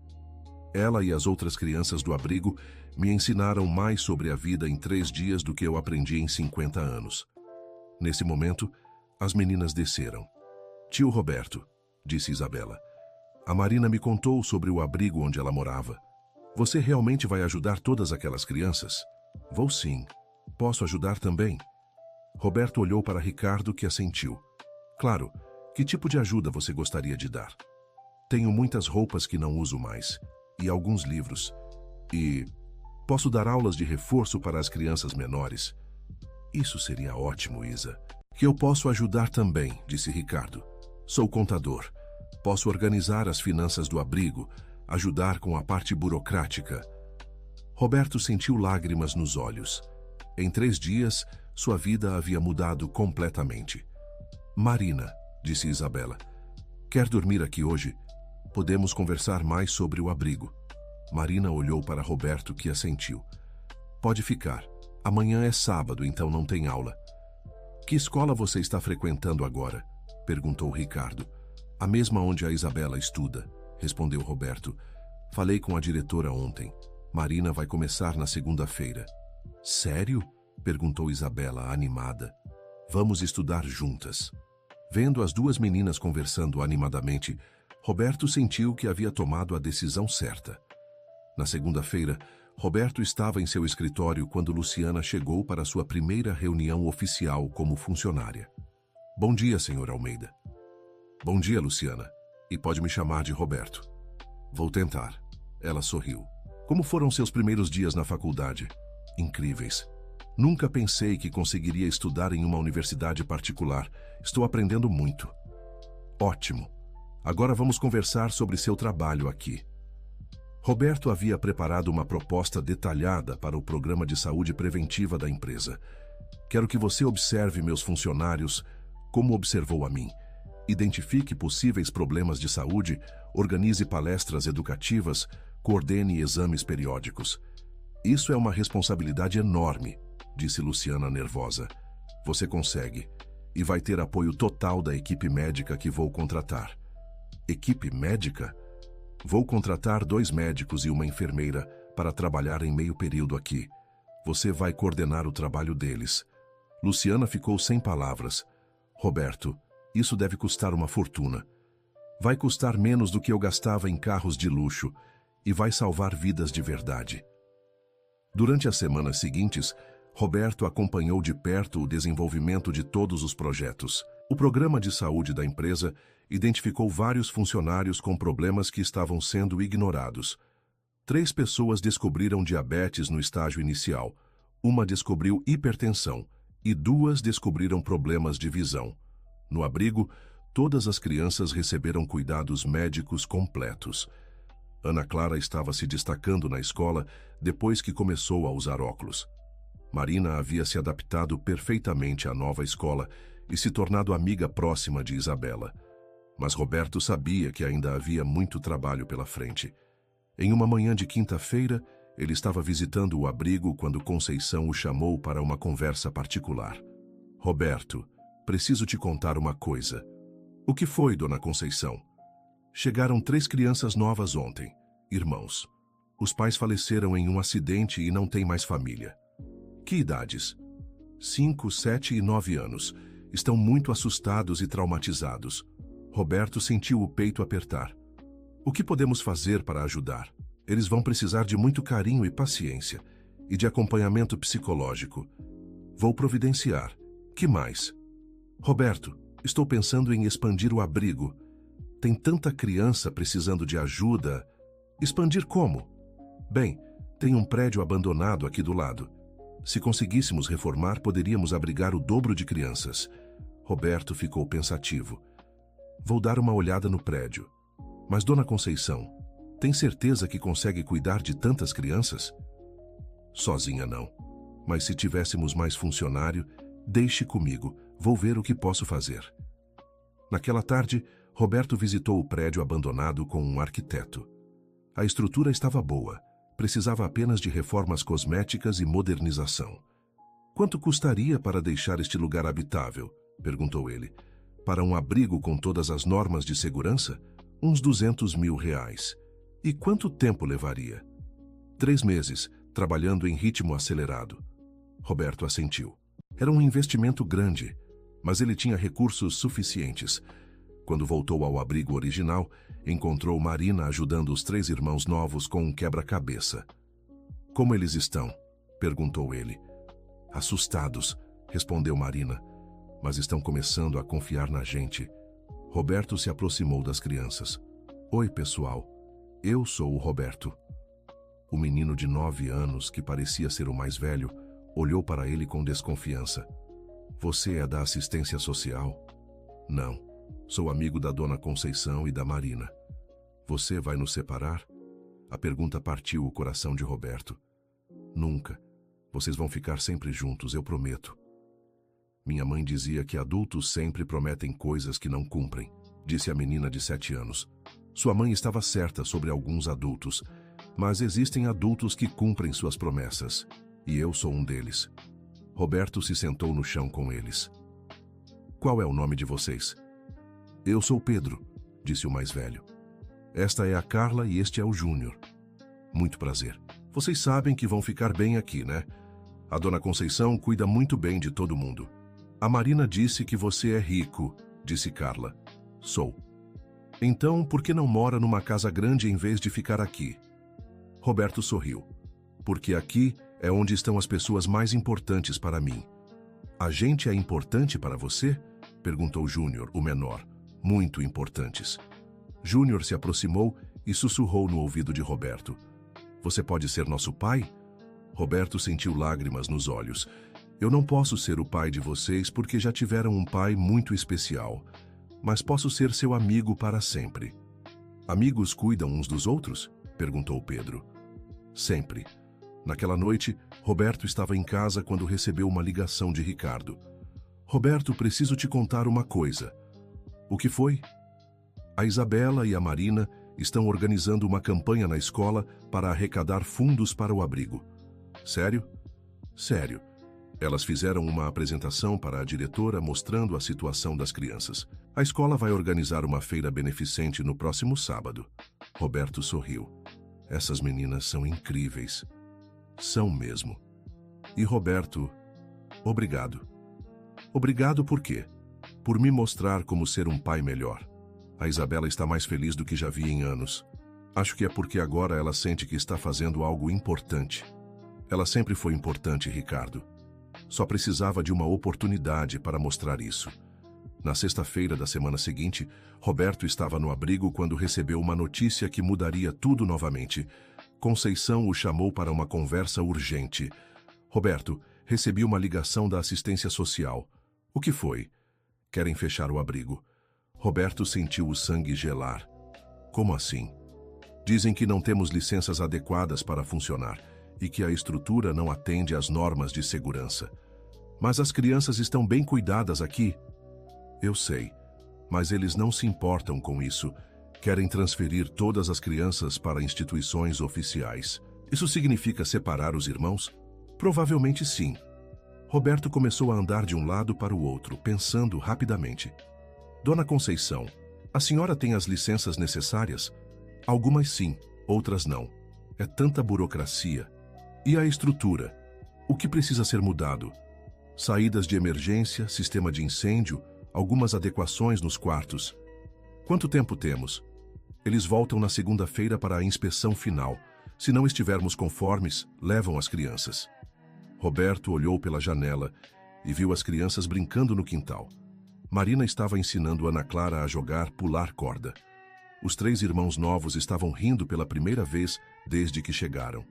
Ela e as outras crianças do abrigo me ensinaram mais sobre a vida em 3 dias do que eu aprendi em 50 anos. Nesse momento, as meninas desceram. Tio Roberto, disse Isabela, a Marina me contou sobre o abrigo onde ela morava. Você realmente vai ajudar todas aquelas crianças? Vou sim. Posso ajudar também? Roberto olhou para Ricardo, que assentiu. Claro. Que tipo de ajuda você gostaria de dar? Tenho muitas roupas que não uso mais, e alguns livros. E posso dar aulas de reforço para as crianças menores. Isso seria ótimo, Isa. Que eu posso ajudar também, disse Ricardo. Sou contador. Posso organizar as finanças do abrigo, ajudar com a parte burocrática. Roberto sentiu lágrimas nos olhos. Em 3 dias, sua vida havia mudado completamente. Marina, disse Isabela, quer dormir aqui hoje? Podemos conversar mais sobre o abrigo. Marina olhou para Roberto, que assentiu. Pode ficar. Amanhã é sábado, então não tem aula. Que escola você está frequentando agora? Perguntou Ricardo. A mesma onde a Isabela estuda, respondeu Roberto. Falei com a diretora ontem. Marina vai começar na segunda-feira. Sério? Perguntou Isabela, animada. Vamos estudar juntas. Vendo as 2 meninas conversando animadamente, Roberto sentiu que havia tomado a decisão certa. Na segunda-feira, Roberto estava em seu escritório quando Luciana chegou para sua primeira reunião oficial como funcionária. Bom dia, senhor Almeida. Bom dia, Luciana. E pode me chamar de Roberto. Vou tentar. Ela sorriu. Como foram seus primeiros dias na faculdade? Incríveis. Nunca pensei que conseguiria estudar em uma universidade particular. Estou aprendendo muito. Ótimo. Agora vamos conversar sobre seu trabalho aqui. Roberto havia preparado uma proposta detalhada para o programa de saúde preventiva da empresa. Quero que você observe meus funcionários como observou a mim. Identifique possíveis problemas de saúde, organize palestras educativas, coordene exames periódicos. Isso é uma responsabilidade enorme, disse Luciana nervosa. Você consegue. E vai ter apoio total da equipe médica que vou contratar. Equipe médica? Vou contratar 2 médicos e uma enfermeira para trabalhar em meio período aqui. Você vai coordenar o trabalho deles. Luciana ficou sem palavras. Roberto, isso deve custar uma fortuna. Vai custar menos do que eu gastava em carros de luxo e vai salvar vidas de verdade. Durante as semanas seguintes, Roberto acompanhou de perto o desenvolvimento de todos os projetos. O programa de saúde da empresa identificou vários funcionários com problemas que estavam sendo ignorados. 3 pessoas descobriram diabetes no estágio inicial, uma descobriu hipertensão e 2 descobriram problemas de visão. No abrigo, todas as crianças receberam cuidados médicos completos. Ana Clara estava se destacando na escola depois que começou a usar óculos. Marina havia se adaptado perfeitamente à nova escola e se tornado amiga próxima de Isabela. Mas Roberto sabia que ainda havia muito trabalho pela frente. Em uma manhã de quinta-feira, ele estava visitando o abrigo quando Conceição o chamou para uma conversa particular. Roberto, preciso te contar uma coisa. O que foi, dona Conceição? Chegaram 3 crianças novas ontem, irmãos. Os pais faleceram em um acidente e não têm mais família. Que idades? 5, 7 e 9 anos. Estão muito assustados e traumatizados. Roberto sentiu o peito apertar. O que podemos fazer para ajudar? Eles vão precisar de muito carinho e paciência, e de acompanhamento psicológico. Vou providenciar. Que mais? Roberto, estou pensando em expandir o abrigo. Tem tanta criança precisando de ajuda. Expandir como? Bem, tem um prédio abandonado aqui do lado. Se conseguíssemos reformar, poderíamos abrigar o dobro de crianças. Roberto ficou pensativo. Vou dar uma olhada no prédio. Mas, dona Conceição, tem certeza que consegue cuidar de tantas crianças? Sozinha não. Mas se tivéssemos mais funcionário, deixe comigo. Vou ver o que posso fazer. Naquela tarde, Roberto visitou o prédio abandonado com um arquiteto. A estrutura estava boa, Precisava apenas de reformas cosméticas e modernização. Quanto custaria para deixar este lugar habitável? Perguntou ele. Para um abrigo com todas as normas de segurança? Uns 200 mil reais. E quanto tempo levaria? 3 meses, trabalhando em ritmo acelerado. Roberto assentiu. Era um investimento grande, mas ele tinha recursos suficientes. Quando voltou ao abrigo original, encontrou Marina ajudando os 3 irmãos novos com um quebra-cabeça. Como eles estão? Perguntou ele. Assustados, respondeu Marina, mas estão começando a confiar na gente. Roberto se aproximou das crianças. Oi, pessoal. Eu sou o Roberto. O menino de 9 anos, que parecia ser o mais velho, olhou para ele com desconfiança. Você é da assistência social? Não. Sou amigo da dona Conceição e da Marina. Você vai nos separar? A pergunta partiu o coração de Roberto. Nunca. Vocês vão ficar sempre juntos, eu prometo. Minha mãe dizia que adultos sempre prometem coisas que não cumprem, disse a menina de 7 anos. Sua mãe estava certa sobre alguns adultos, mas existem adultos que cumprem suas promessas, e eu sou um deles. Roberto se sentou no chão com eles. Qual é o nome de vocês? Eu sou Pedro, disse o mais velho. Esta é a Carla e este é o Júnior. Muito prazer. Vocês sabem que vão ficar bem aqui, né? A dona Conceição cuida muito bem de todo mundo. A Marina disse que você é rico, disse Carla. Sou. Então, por que não mora numa casa grande em vez de ficar aqui? Roberto sorriu. Porque aqui é onde estão as pessoas mais importantes para mim. A gente é importante para você? Perguntou Júnior, o menor. Muito importantes. Júnior se aproximou e sussurrou no ouvido de Roberto. Você pode ser nosso pai? Roberto sentiu lágrimas nos olhos. Eu não posso ser o pai de vocês porque já tiveram um pai muito especial, mas posso ser seu amigo para sempre. Amigos cuidam uns dos outros? Perguntou Pedro. Sempre. Naquela noite, Roberto estava em casa quando recebeu uma ligação de Ricardo. Roberto, preciso te contar uma coisa. O que foi? A Isabela e a Marina estão organizando uma campanha na escola para arrecadar fundos para o abrigo. Sério? Sério. Elas fizeram uma apresentação para a diretora mostrando a situação das crianças. A escola vai organizar uma feira beneficente no próximo sábado. Roberto sorriu. Essas meninas são incríveis. São mesmo. E Roberto, obrigado. Obrigado por quê? Por me mostrar como ser um pai melhor. A Isabela está mais feliz do que já vi em anos. Acho que é porque agora ela sente que está fazendo algo importante. Ela sempre foi importante, Ricardo. Só precisava de uma oportunidade para mostrar isso. Na sexta-feira da semana seguinte, Roberto estava no abrigo quando recebeu uma notícia que mudaria tudo novamente. Conceição o chamou para uma conversa urgente. Roberto, recebi uma ligação da assistência social. O que foi? Querem fechar o abrigo. Roberto sentiu o sangue gelar. Como assim? Dizem que não temos licenças adequadas para funcionar e que a estrutura não atende às normas de segurança. Mas as crianças estão bem cuidadas aqui. Eu sei, mas eles não se importam com isso. Querem transferir todas as crianças para instituições oficiais. Isso significa separar os irmãos? Provavelmente sim. Roberto começou a andar de um lado para o outro, pensando rapidamente. Dona Conceição, a senhora tem as licenças necessárias? Algumas sim, outras não. É tanta burocracia. E a estrutura? O que precisa ser mudado? Saídas de emergência, sistema de incêndio, algumas adequações nos quartos. Quanto tempo temos? Eles voltam na segunda-feira para a inspeção final. Se não estivermos conformes, levam as crianças. Roberto olhou pela janela e viu as crianças brincando no quintal. Marina estava ensinando Ana Clara a jogar pular corda. Os 3 irmãos novos estavam rindo pela primeira vez desde que chegaram.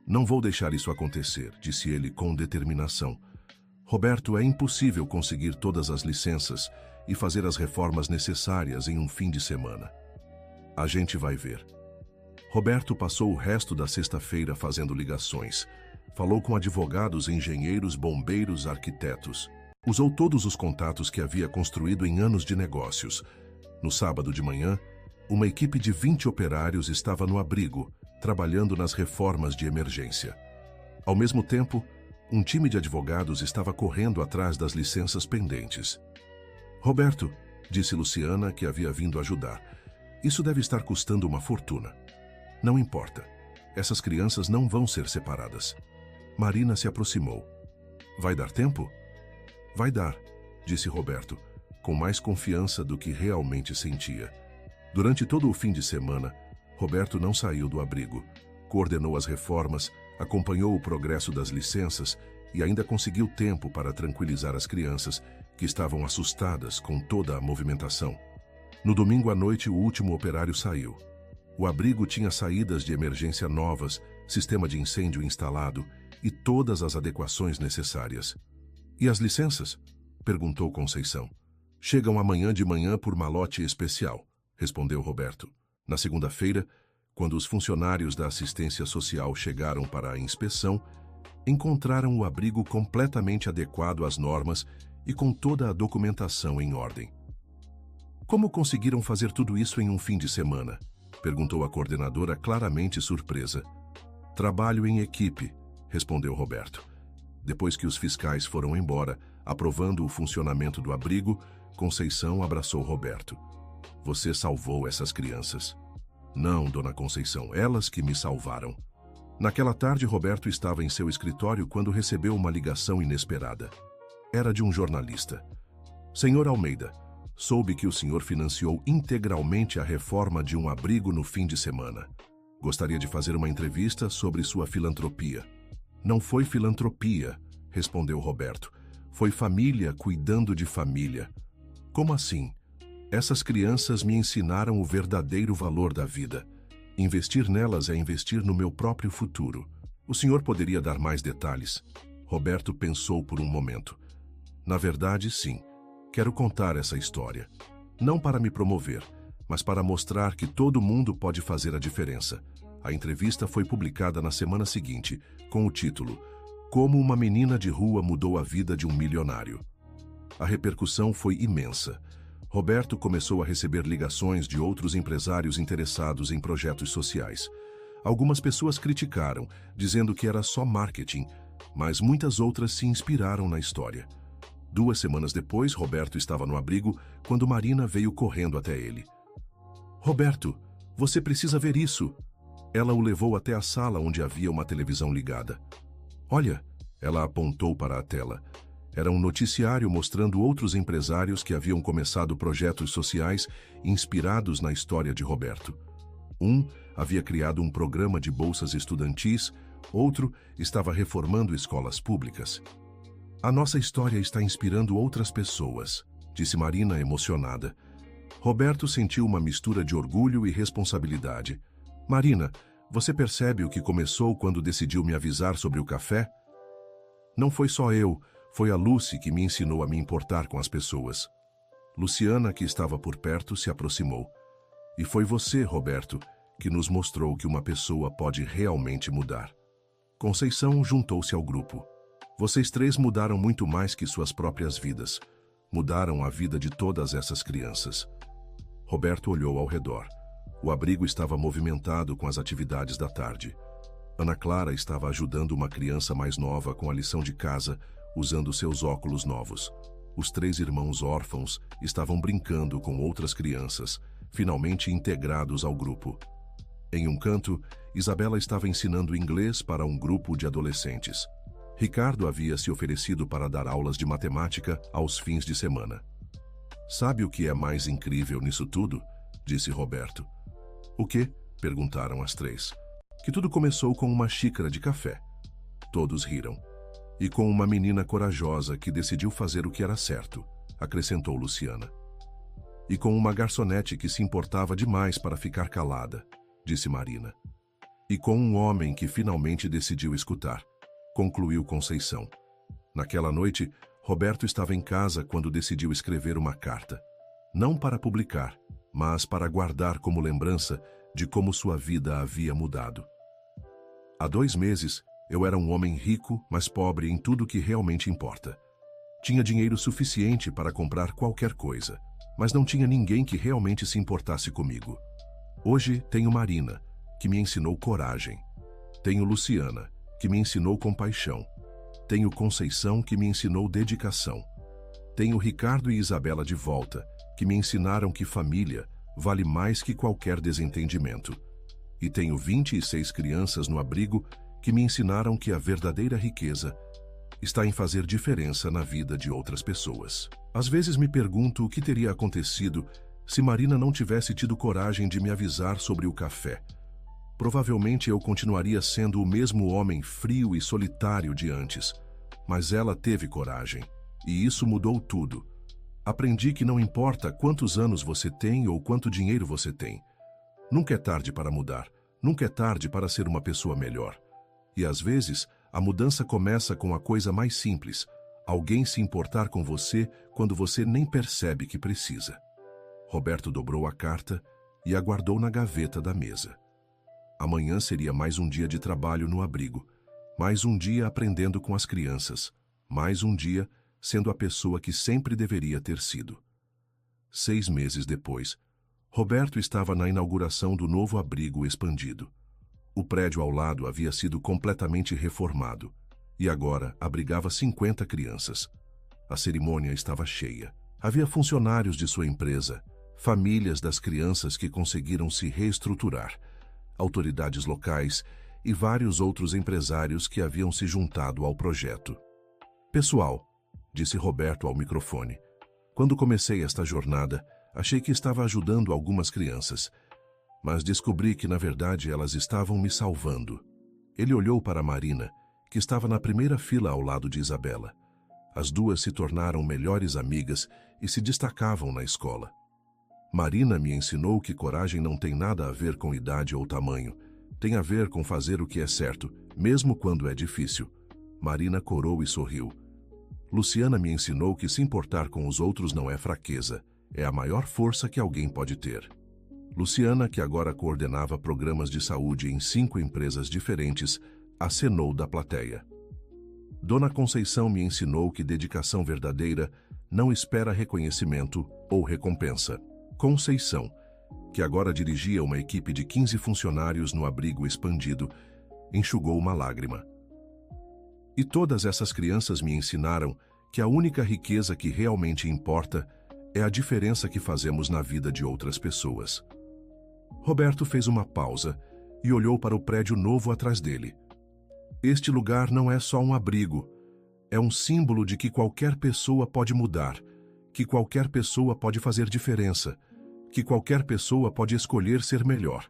Não vou deixar isso acontecer, disse ele com determinação. Roberto, é impossível conseguir todas as licenças e fazer as reformas necessárias em um fim de semana. A gente vai ver. Roberto passou o resto da sexta-feira fazendo ligações. Falou com advogados, engenheiros, bombeiros, arquitetos. Usou todos os contatos que havia construído em anos de negócios. No sábado de manhã, uma equipe de 20 operários estava no abrigo, trabalhando nas reformas de emergência. Ao mesmo tempo, um time de advogados estava correndo atrás das licenças pendentes. Roberto, disse Luciana, que havia vindo ajudar, isso deve estar custando uma fortuna. Não importa. Essas crianças não vão ser separadas. Marina se aproximou. Vai dar tempo? Vai dar, disse Roberto, com mais confiança do que realmente sentia. Durante todo o fim de semana, Roberto não saiu do abrigo, coordenou as reformas, acompanhou o progresso das licenças e ainda conseguiu tempo para tranquilizar as crianças, que estavam assustadas com toda a movimentação. No domingo à noite, o último operário saiu. O abrigo tinha saídas de emergência novas, sistema de incêndio instalado e todas as adequações necessárias. E as licenças? Perguntou Conceição. Chegam amanhã de manhã por malote especial, respondeu Roberto. Na segunda-feira, quando os funcionários da assistência social chegaram para a inspeção, encontraram o abrigo completamente adequado às normas e com toda a documentação em ordem. Como conseguiram fazer tudo isso em um fim de semana? Perguntou a coordenadora, claramente surpresa. Trabalho em equipe, respondeu Roberto. Depois que os fiscais foram embora, aprovando o funcionamento do abrigo, Conceição abraçou Roberto. Você salvou essas crianças. Não, dona Conceição, elas que me salvaram. Naquela tarde, Roberto estava em seu escritório quando recebeu uma ligação inesperada. Era de um jornalista. Senhor Almeida, soube que o senhor financiou integralmente a reforma de um abrigo no fim de semana. Gostaria de fazer uma entrevista sobre sua filantropia. Não foi filantropia, respondeu Roberto. Foi família cuidando de família. Como assim? Essas crianças me ensinaram o verdadeiro valor da vida. Investir nelas é investir no meu próprio futuro. O senhor poderia dar mais detalhes? Roberto pensou por um momento. Na verdade, sim. Quero contar essa história. Não para me promover, mas para mostrar que todo mundo pode fazer a diferença. A entrevista foi publicada na semana seguinte, com o título Como uma menina de rua mudou a vida de um milionário. A repercussão foi imensa. Roberto começou a receber ligações de outros empresários interessados em projetos sociais. Algumas pessoas criticaram, dizendo que era só marketing, mas muitas outras se inspiraram na história. 2 semanas depois, Roberto estava no abrigo quando Marina veio correndo até ele. Roberto, você precisa ver isso. Ela o levou até a sala onde havia uma televisão ligada. Olha, ela apontou para a tela. Era um noticiário mostrando outros empresários que haviam começado projetos sociais inspirados na história de Roberto. Um havia criado um programa de bolsas estudantis, outro estava reformando escolas públicas. A nossa história está inspirando outras pessoas, disse Marina emocionada. Roberto sentiu uma mistura de orgulho e responsabilidade. Marina, você percebe o que começou quando decidiu me avisar sobre o café? Não foi só eu. Foi a Lucy que me ensinou a me importar com as pessoas. Luciana, que estava por perto, se aproximou. E foi você, Roberto, que nos mostrou que uma pessoa pode realmente mudar. Conceição juntou-se ao grupo. Vocês 3 mudaram muito mais que suas próprias vidas. Mudaram a vida de todas essas crianças. Roberto olhou ao redor. O abrigo estava movimentado com as atividades da tarde. Ana Clara estava ajudando uma criança mais nova com a lição de casa, usando seus óculos novos. Os 3 irmãos órfãos estavam brincando com outras crianças, finalmente integrados ao grupo. Em um canto, Isabela estava ensinando inglês para um grupo de adolescentes. Ricardo havia se oferecido para dar aulas de matemática aos fins de semana. Sabe o que é mais incrível nisso tudo? Disse Roberto. O quê? Perguntaram as 3. Que tudo começou com uma xícara de café. Todos riram. E com uma menina corajosa que decidiu fazer o que era certo, acrescentou Luciana. E com uma garçonete que se importava demais para ficar calada, disse Marina. E com um homem que finalmente decidiu escutar, concluiu Conceição. Naquela noite, Roberto estava em casa quando decidiu escrever uma carta. Não para publicar, mas para guardar como lembrança de como sua vida havia mudado. Há 2 meses, eu era um homem rico, mas pobre em tudo que realmente importa. Tinha dinheiro suficiente para comprar qualquer coisa, mas não tinha ninguém que realmente se importasse comigo. Hoje tenho Marina, que me ensinou coragem. Tenho Luciana, que me ensinou compaixão. Tenho Conceição, que me ensinou dedicação. Tenho Ricardo e Isabela de volta, que me ensinaram que família vale mais que qualquer desentendimento. E tenho 26 crianças no abrigo que me ensinaram que a verdadeira riqueza está em fazer diferença na vida de outras pessoas. Às vezes me pergunto o que teria acontecido se Marina não tivesse tido coragem de me avisar sobre o café. Provavelmente eu continuaria sendo o mesmo homem frio e solitário de antes, mas ela teve coragem, e isso mudou tudo. Aprendi que não importa quantos anos você tem ou quanto dinheiro você tem. Nunca é tarde para mudar, nunca é tarde para ser uma pessoa melhor. E às vezes, a mudança começa com a coisa mais simples: alguém se importar com você quando você nem percebe que precisa. Roberto dobrou a carta e a guardou na gaveta da mesa. Amanhã seria mais um dia de trabalho no abrigo, mais um dia aprendendo com as crianças, mais um dia sendo a pessoa que sempre deveria ter sido. 6 meses depois, Roberto estava na inauguração do novo abrigo expandido. O prédio ao lado havia sido completamente reformado e agora abrigava 50 crianças. A cerimônia estava cheia. Havia funcionários de sua empresa, famílias das crianças que conseguiram se reestruturar, autoridades locais e vários outros empresários que haviam se juntado ao projeto. Pessoal, disse Roberto ao microfone, quando comecei esta jornada, achei que estava ajudando algumas crianças, mas descobri que, na verdade, elas estavam me salvando. Ele olhou para Marina, que estava na primeira fila ao lado de Isabela. As duas se tornaram melhores amigas e se destacavam na escola. Marina me ensinou que coragem não tem nada a ver com idade ou tamanho. Tem a ver com fazer o que é certo, mesmo quando é difícil. Marina corou e sorriu. Luciana me ensinou que se importar com os outros não é fraqueza, é a maior força que alguém pode ter. Luciana, que agora coordenava programas de saúde em 5 empresas diferentes, acenou da plateia. Dona Conceição me ensinou que dedicação verdadeira não espera reconhecimento ou recompensa. Conceição, que agora dirigia uma equipe de 15 funcionários no abrigo expandido, enxugou uma lágrima. E todas essas crianças me ensinaram que a única riqueza que realmente importa é a diferença que fazemos na vida de outras pessoas. Roberto fez uma pausa e olhou para o prédio novo atrás dele. Este lugar não é só um abrigo, é um símbolo de que qualquer pessoa pode mudar, que qualquer pessoa pode fazer diferença, que qualquer pessoa pode escolher ser melhor.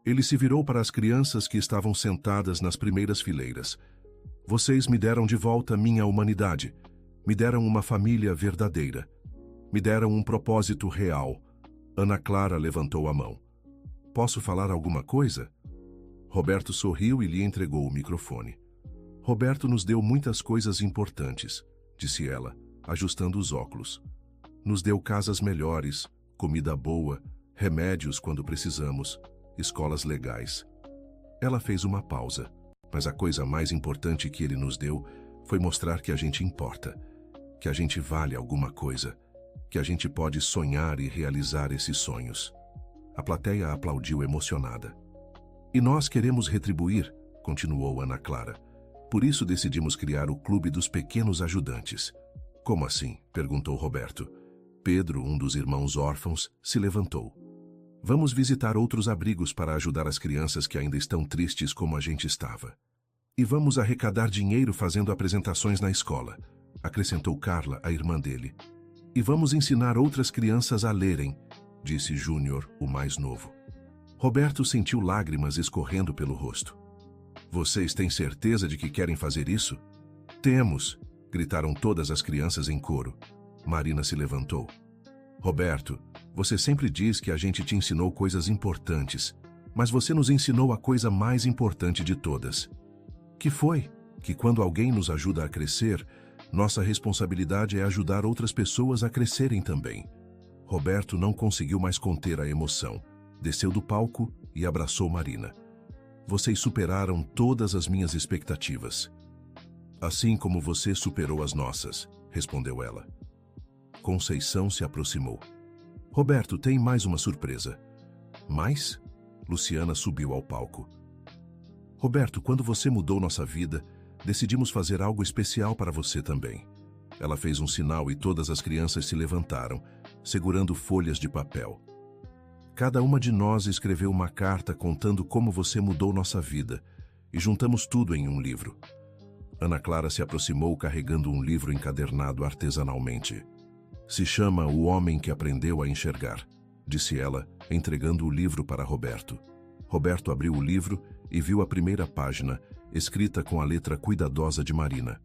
Ele se virou para as crianças que estavam sentadas nas primeiras fileiras. Vocês me deram de volta minha humanidade, me deram uma família verdadeira, me deram um propósito real. Ana Clara levantou a mão. Posso falar alguma coisa? Roberto sorriu e lhe entregou o microfone. Roberto nos deu muitas coisas importantes, disse ela, ajustando os óculos. Nos deu casas melhores, comida boa, remédios quando precisamos, escolas legais. Ela fez uma pausa, mas a coisa mais importante que ele nos deu foi mostrar que a gente importa, que a gente vale alguma coisa, que a gente pode sonhar e realizar esses sonhos. A plateia aplaudiu emocionada. E nós queremos retribuir, continuou Ana Clara. Por isso decidimos criar o Clube dos Pequenos Ajudantes. Como assim? Perguntou Roberto. Pedro, um dos irmãos órfãos, se levantou. Vamos visitar outros abrigos para ajudar as crianças que ainda estão tristes como a gente estava. E vamos arrecadar dinheiro fazendo apresentações na escola, acrescentou Carla, a irmã dele. E vamos ensinar outras crianças a lerem, disse Júnior, o mais novo. Roberto sentiu lágrimas escorrendo pelo rosto. Vocês têm certeza de que querem fazer isso? Temos, gritaram todas as crianças em coro. Marina se levantou. Roberto, você sempre diz que a gente te ensinou coisas importantes, mas você nos ensinou a coisa mais importante de todas. Que foi? Que quando alguém nos ajuda a crescer, nossa responsabilidade é ajudar outras pessoas a crescerem também. Roberto não conseguiu mais conter a emoção. Desceu do palco e abraçou Marina. Vocês superaram todas as minhas expectativas. Assim como você superou as nossas, respondeu ela. Conceição se aproximou. Roberto, tem mais uma surpresa. Mais? Luciana subiu ao palco. Roberto, quando você mudou nossa vida, decidimos fazer algo especial para você também. Ela fez um sinal e todas as crianças se levantaram, segurando folhas de papel. Cada uma de nós escreveu uma carta contando como você mudou nossa vida, e juntamos tudo em um livro. Ana Clara se aproximou carregando um livro encadernado artesanalmente. Se chama O Homem que Aprendeu a Enxergar, disse ela, entregando o livro para Roberto. Roberto abriu o livro e viu a primeira página, escrita com a letra cuidadosa de Marina.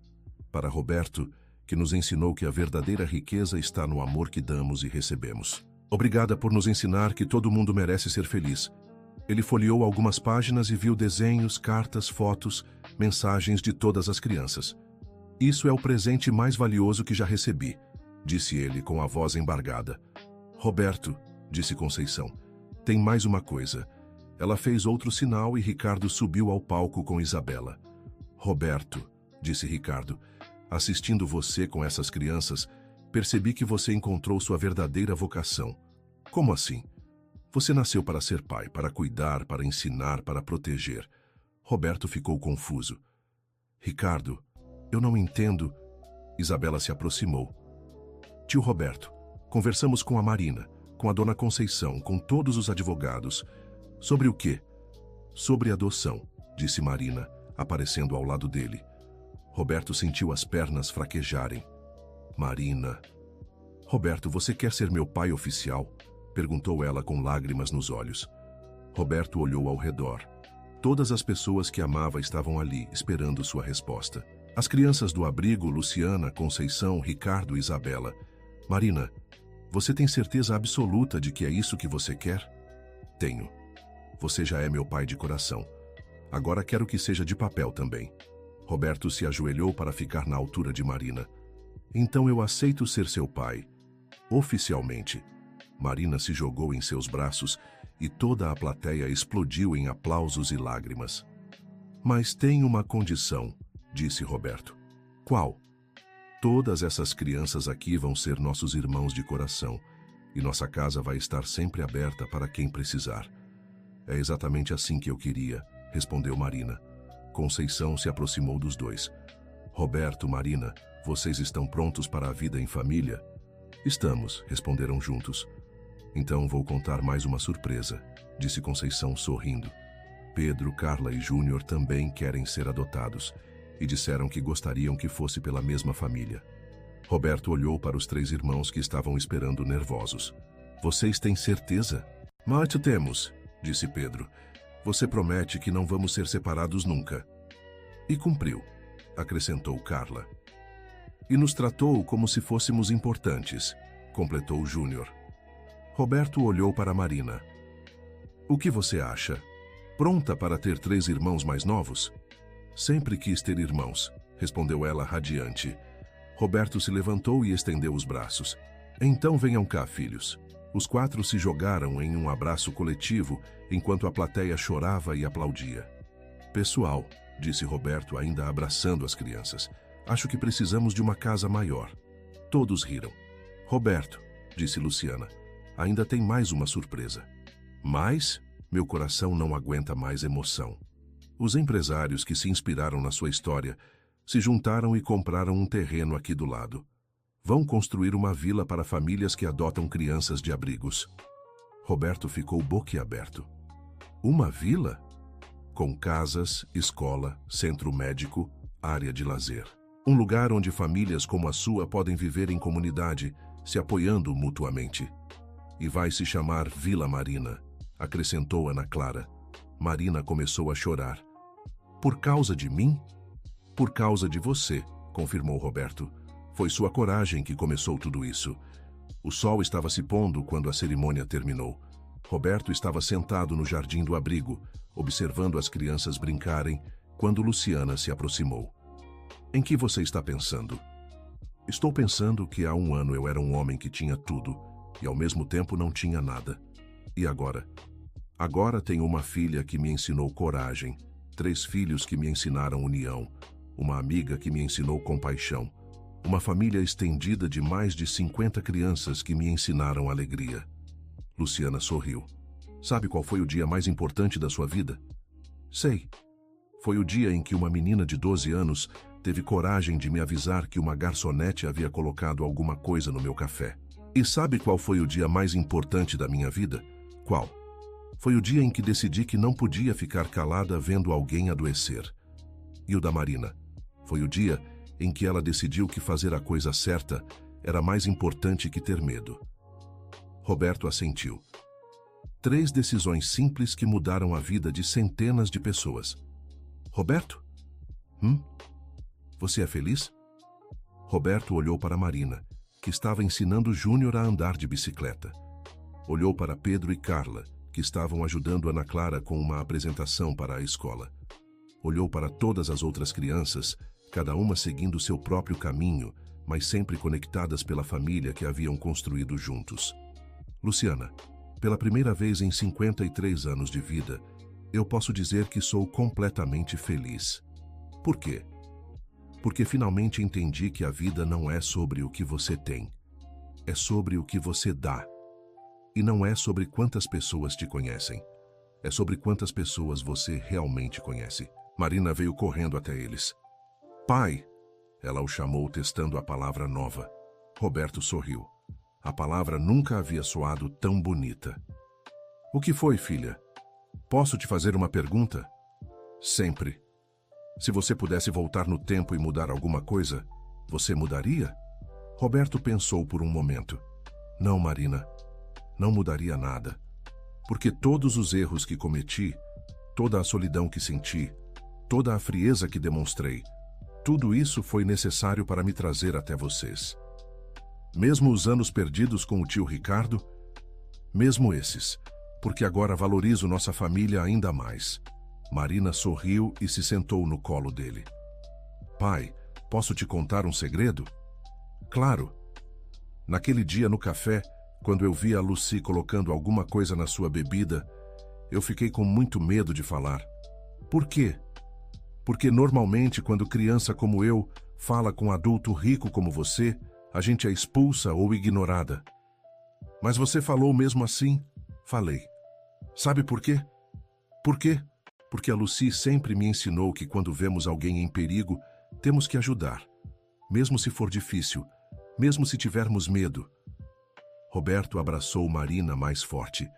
Para Roberto, que nos ensinou que a verdadeira riqueza está no amor que damos e recebemos. Obrigada por nos ensinar que todo mundo merece ser feliz. Ele folheou algumas páginas e viu desenhos, cartas, fotos, mensagens de todas as crianças. Isso é o presente mais valioso que já recebi, disse ele com a voz embargada. Roberto, disse Conceição, tem mais uma coisa. Ela fez outro sinal e Ricardo subiu ao palco com Isabela. Roberto, disse Ricardo, assistindo você com essas crianças, percebi que você encontrou sua verdadeira vocação. Como assim? Você nasceu para ser pai, para cuidar, para ensinar, para proteger. Roberto ficou confuso. Ricardo, eu não entendo. Isabela se aproximou. Tio Roberto, conversamos com a Marina, com a dona Conceição, com todos os advogados. Sobre o quê? Sobre adoção, disse Marina, aparecendo ao lado dele. Roberto sentiu as pernas fraquejarem. Marina. Roberto, você quer ser meu pai oficial? Perguntou ela com lágrimas nos olhos. Roberto olhou ao redor. Todas as pessoas que amava estavam ali, esperando sua resposta. As crianças do abrigo, Luciana, Conceição, Ricardo e Isabela. Marina, você tem certeza absoluta de que é isso que você quer? Tenho. Você já é meu pai de coração. Agora quero que seja de papel também. Roberto se ajoelhou para ficar na altura de Marina. Então eu aceito ser seu pai. Oficialmente. Marina se jogou em seus braços e toda a plateia explodiu em aplausos e lágrimas. Mas tem uma condição, disse Roberto. Qual? Todas essas crianças aqui vão ser nossos irmãos de coração e nossa casa vai estar sempre aberta para quem precisar. É exatamente assim que eu queria, respondeu Marina. Conceição se aproximou dos dois. Roberto, Marina, vocês estão prontos para a vida em família? Estamos, responderam juntos. Então vou contar mais uma surpresa, disse Conceição sorrindo. Pedro, Carla e Júnior também querem ser adotados e disseram que gostariam que fosse pela mesma família. Roberto olhou para os três irmãos que estavam esperando nervosos. Vocês têm certeza? Muito temos, disse Pedro. Você promete que não vamos ser separados nunca. E cumpriu, acrescentou Carla. E nos tratou como se fôssemos importantes, completou Júnior. Roberto olhou para Marina. O que você acha? Pronta para ter 3 irmãos mais novos? Sempre quis ter irmãos, respondeu ela radiante. Roberto se levantou e estendeu os braços. Então venham cá, filhos. Os 4 se jogaram em um abraço coletivo, enquanto a plateia chorava e aplaudia. Pessoal, disse Roberto ainda abraçando as crianças, acho que precisamos de uma casa maior. Todos riram. Roberto, disse Luciana, ainda tem mais uma surpresa. Mas, meu coração não aguenta mais emoção. Os empresários que se inspiraram na sua história se juntaram e compraram um terreno aqui do lado. Vão construir uma vila para famílias que adotam crianças de abrigos. Roberto ficou boquiaberto. Uma vila? Com casas, escola, centro médico, área de lazer. Um lugar onde famílias como a sua podem viver em comunidade, se apoiando mutuamente. E vai se chamar Vila Marina, acrescentou Ana Clara. Marina começou a chorar. Por causa de mim? Por causa de você, confirmou Roberto. Foi sua coragem que começou tudo isso. O sol estava se pondo quando a cerimônia terminou. Roberto estava sentado no jardim do abrigo, observando as crianças brincarem, quando Luciana se aproximou. Em que você está pensando? Estou pensando que há 1 ano eu era um homem que tinha tudo, e ao mesmo tempo não tinha nada. E agora? Agora tenho uma filha que me ensinou coragem, 3 filhos que me ensinaram união, uma amiga que me ensinou compaixão, uma família estendida de mais de 50 crianças que me ensinaram alegria. Luciana sorriu. Sabe qual foi o dia mais importante da sua vida? Sei. Foi o dia em que uma menina de 12 anos teve coragem de me avisar que uma garçonete havia colocado alguma coisa no meu café. E sabe qual foi o dia mais importante da minha vida? Qual? Foi o dia em que decidi que não podia ficar calada vendo alguém adoecer. E o da Marina? Foi o dia em que ela decidiu que fazer a coisa certa era mais importante que ter medo. Roberto assentiu. 3 decisões simples que mudaram a vida de centenas de pessoas. Roberto? Você é feliz? Roberto olhou para Marina, que estava ensinando Júnior a andar de bicicleta. Olhou para Pedro e Carla, que estavam ajudando Ana Clara com uma apresentação para a escola. Olhou para todas as outras crianças, cada uma seguindo seu próprio caminho, mas sempre conectadas pela família que haviam construído juntos. Luciana, pela primeira vez em 53 anos de vida, eu posso dizer que sou completamente feliz. Por quê? Porque finalmente entendi que a vida não é sobre o que você tem. É sobre o que você dá. E não é sobre quantas pessoas te conhecem. É sobre quantas pessoas você realmente conhece. Marina veio correndo até eles. Pai! Ela o chamou testando a palavra nova. Roberto sorriu. A palavra nunca havia soado tão bonita. O que foi, filha? Posso te fazer uma pergunta? Sempre. Se você pudesse voltar no tempo e mudar alguma coisa, você mudaria? Roberto pensou por um momento. Não, Marina. Não mudaria nada. Porque todos os erros que cometi, toda a solidão que senti, toda a frieza que demonstrei, tudo isso foi necessário para me trazer até vocês. Mesmo os anos perdidos com o tio Ricardo, mesmo esses, porque agora valorizo nossa família ainda mais. Marina sorriu e se sentou no colo dele. Pai, posso te contar um segredo? Claro. Naquele dia no café, quando eu vi a Lucy colocando alguma coisa na sua bebida, eu fiquei com muito medo de falar. Por quê? Porque normalmente quando criança como eu fala com um adulto rico como você, a gente é expulsa ou ignorada. Mas você falou mesmo assim? Falei. Sabe por quê? Por quê? Porque a Lucy sempre me ensinou que quando vemos alguém em perigo, temos que ajudar. Mesmo se for difícil, mesmo se tivermos medo. Roberto abraçou Marina mais forte.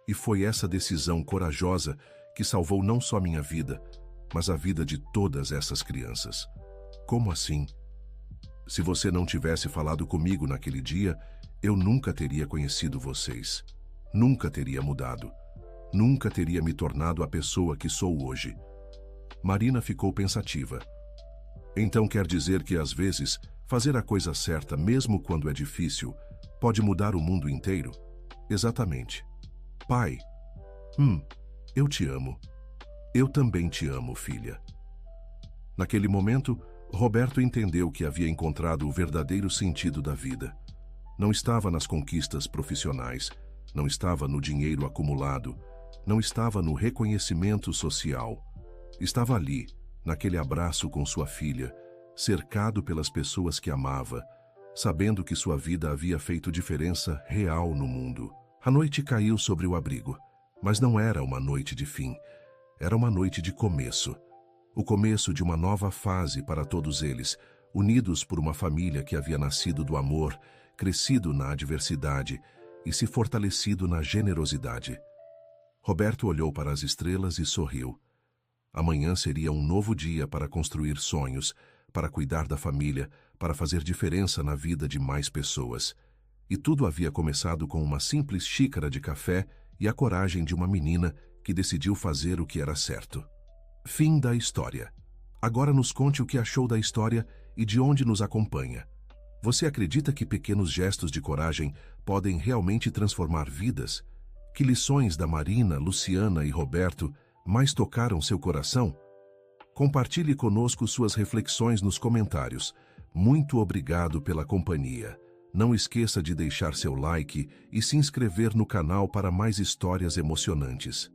E foi essa decisão corajosa que salvou não só minha vida, mas a vida de todas essas crianças. Como assim? Se você não tivesse falado comigo naquele dia, eu nunca teria conhecido vocês. Nunca teria mudado. Nunca teria me tornado a pessoa que sou hoje. Marina ficou pensativa. Então quer dizer que, às vezes, fazer a coisa certa, mesmo quando é difícil, pode mudar o mundo inteiro? Exatamente. Pai. Eu te amo. Eu também te amo, filha. Naquele momento, Roberto entendeu que havia encontrado o verdadeiro sentido da vida. Não estava nas conquistas profissionais, não estava no dinheiro acumulado, não estava no reconhecimento social. Estava ali, naquele abraço com sua filha, cercado pelas pessoas que amava, sabendo que sua vida havia feito diferença real no mundo. A noite caiu sobre o abrigo, mas não era uma noite de fim, era uma noite de começo. O começo de uma nova fase para todos eles, unidos por uma família que havia nascido do amor, crescido na adversidade e se fortalecido na generosidade. Roberto olhou para as estrelas e sorriu. Amanhã seria um novo dia para construir sonhos, para cuidar da família, para fazer diferença na vida de mais pessoas. E tudo havia começado com uma simples xícara de café e a coragem de uma menina que decidiu fazer o que era certo. Fim da história. Agora nos conte o que achou da história e de onde nos acompanha. Você acredita que pequenos gestos de coragem podem realmente transformar vidas? Que lições da Marina, Luciana e Roberto mais tocaram seu coração? Compartilhe conosco suas reflexões nos comentários. Muito obrigado pela companhia. Não esqueça de deixar seu like e se inscrever no canal para mais histórias emocionantes.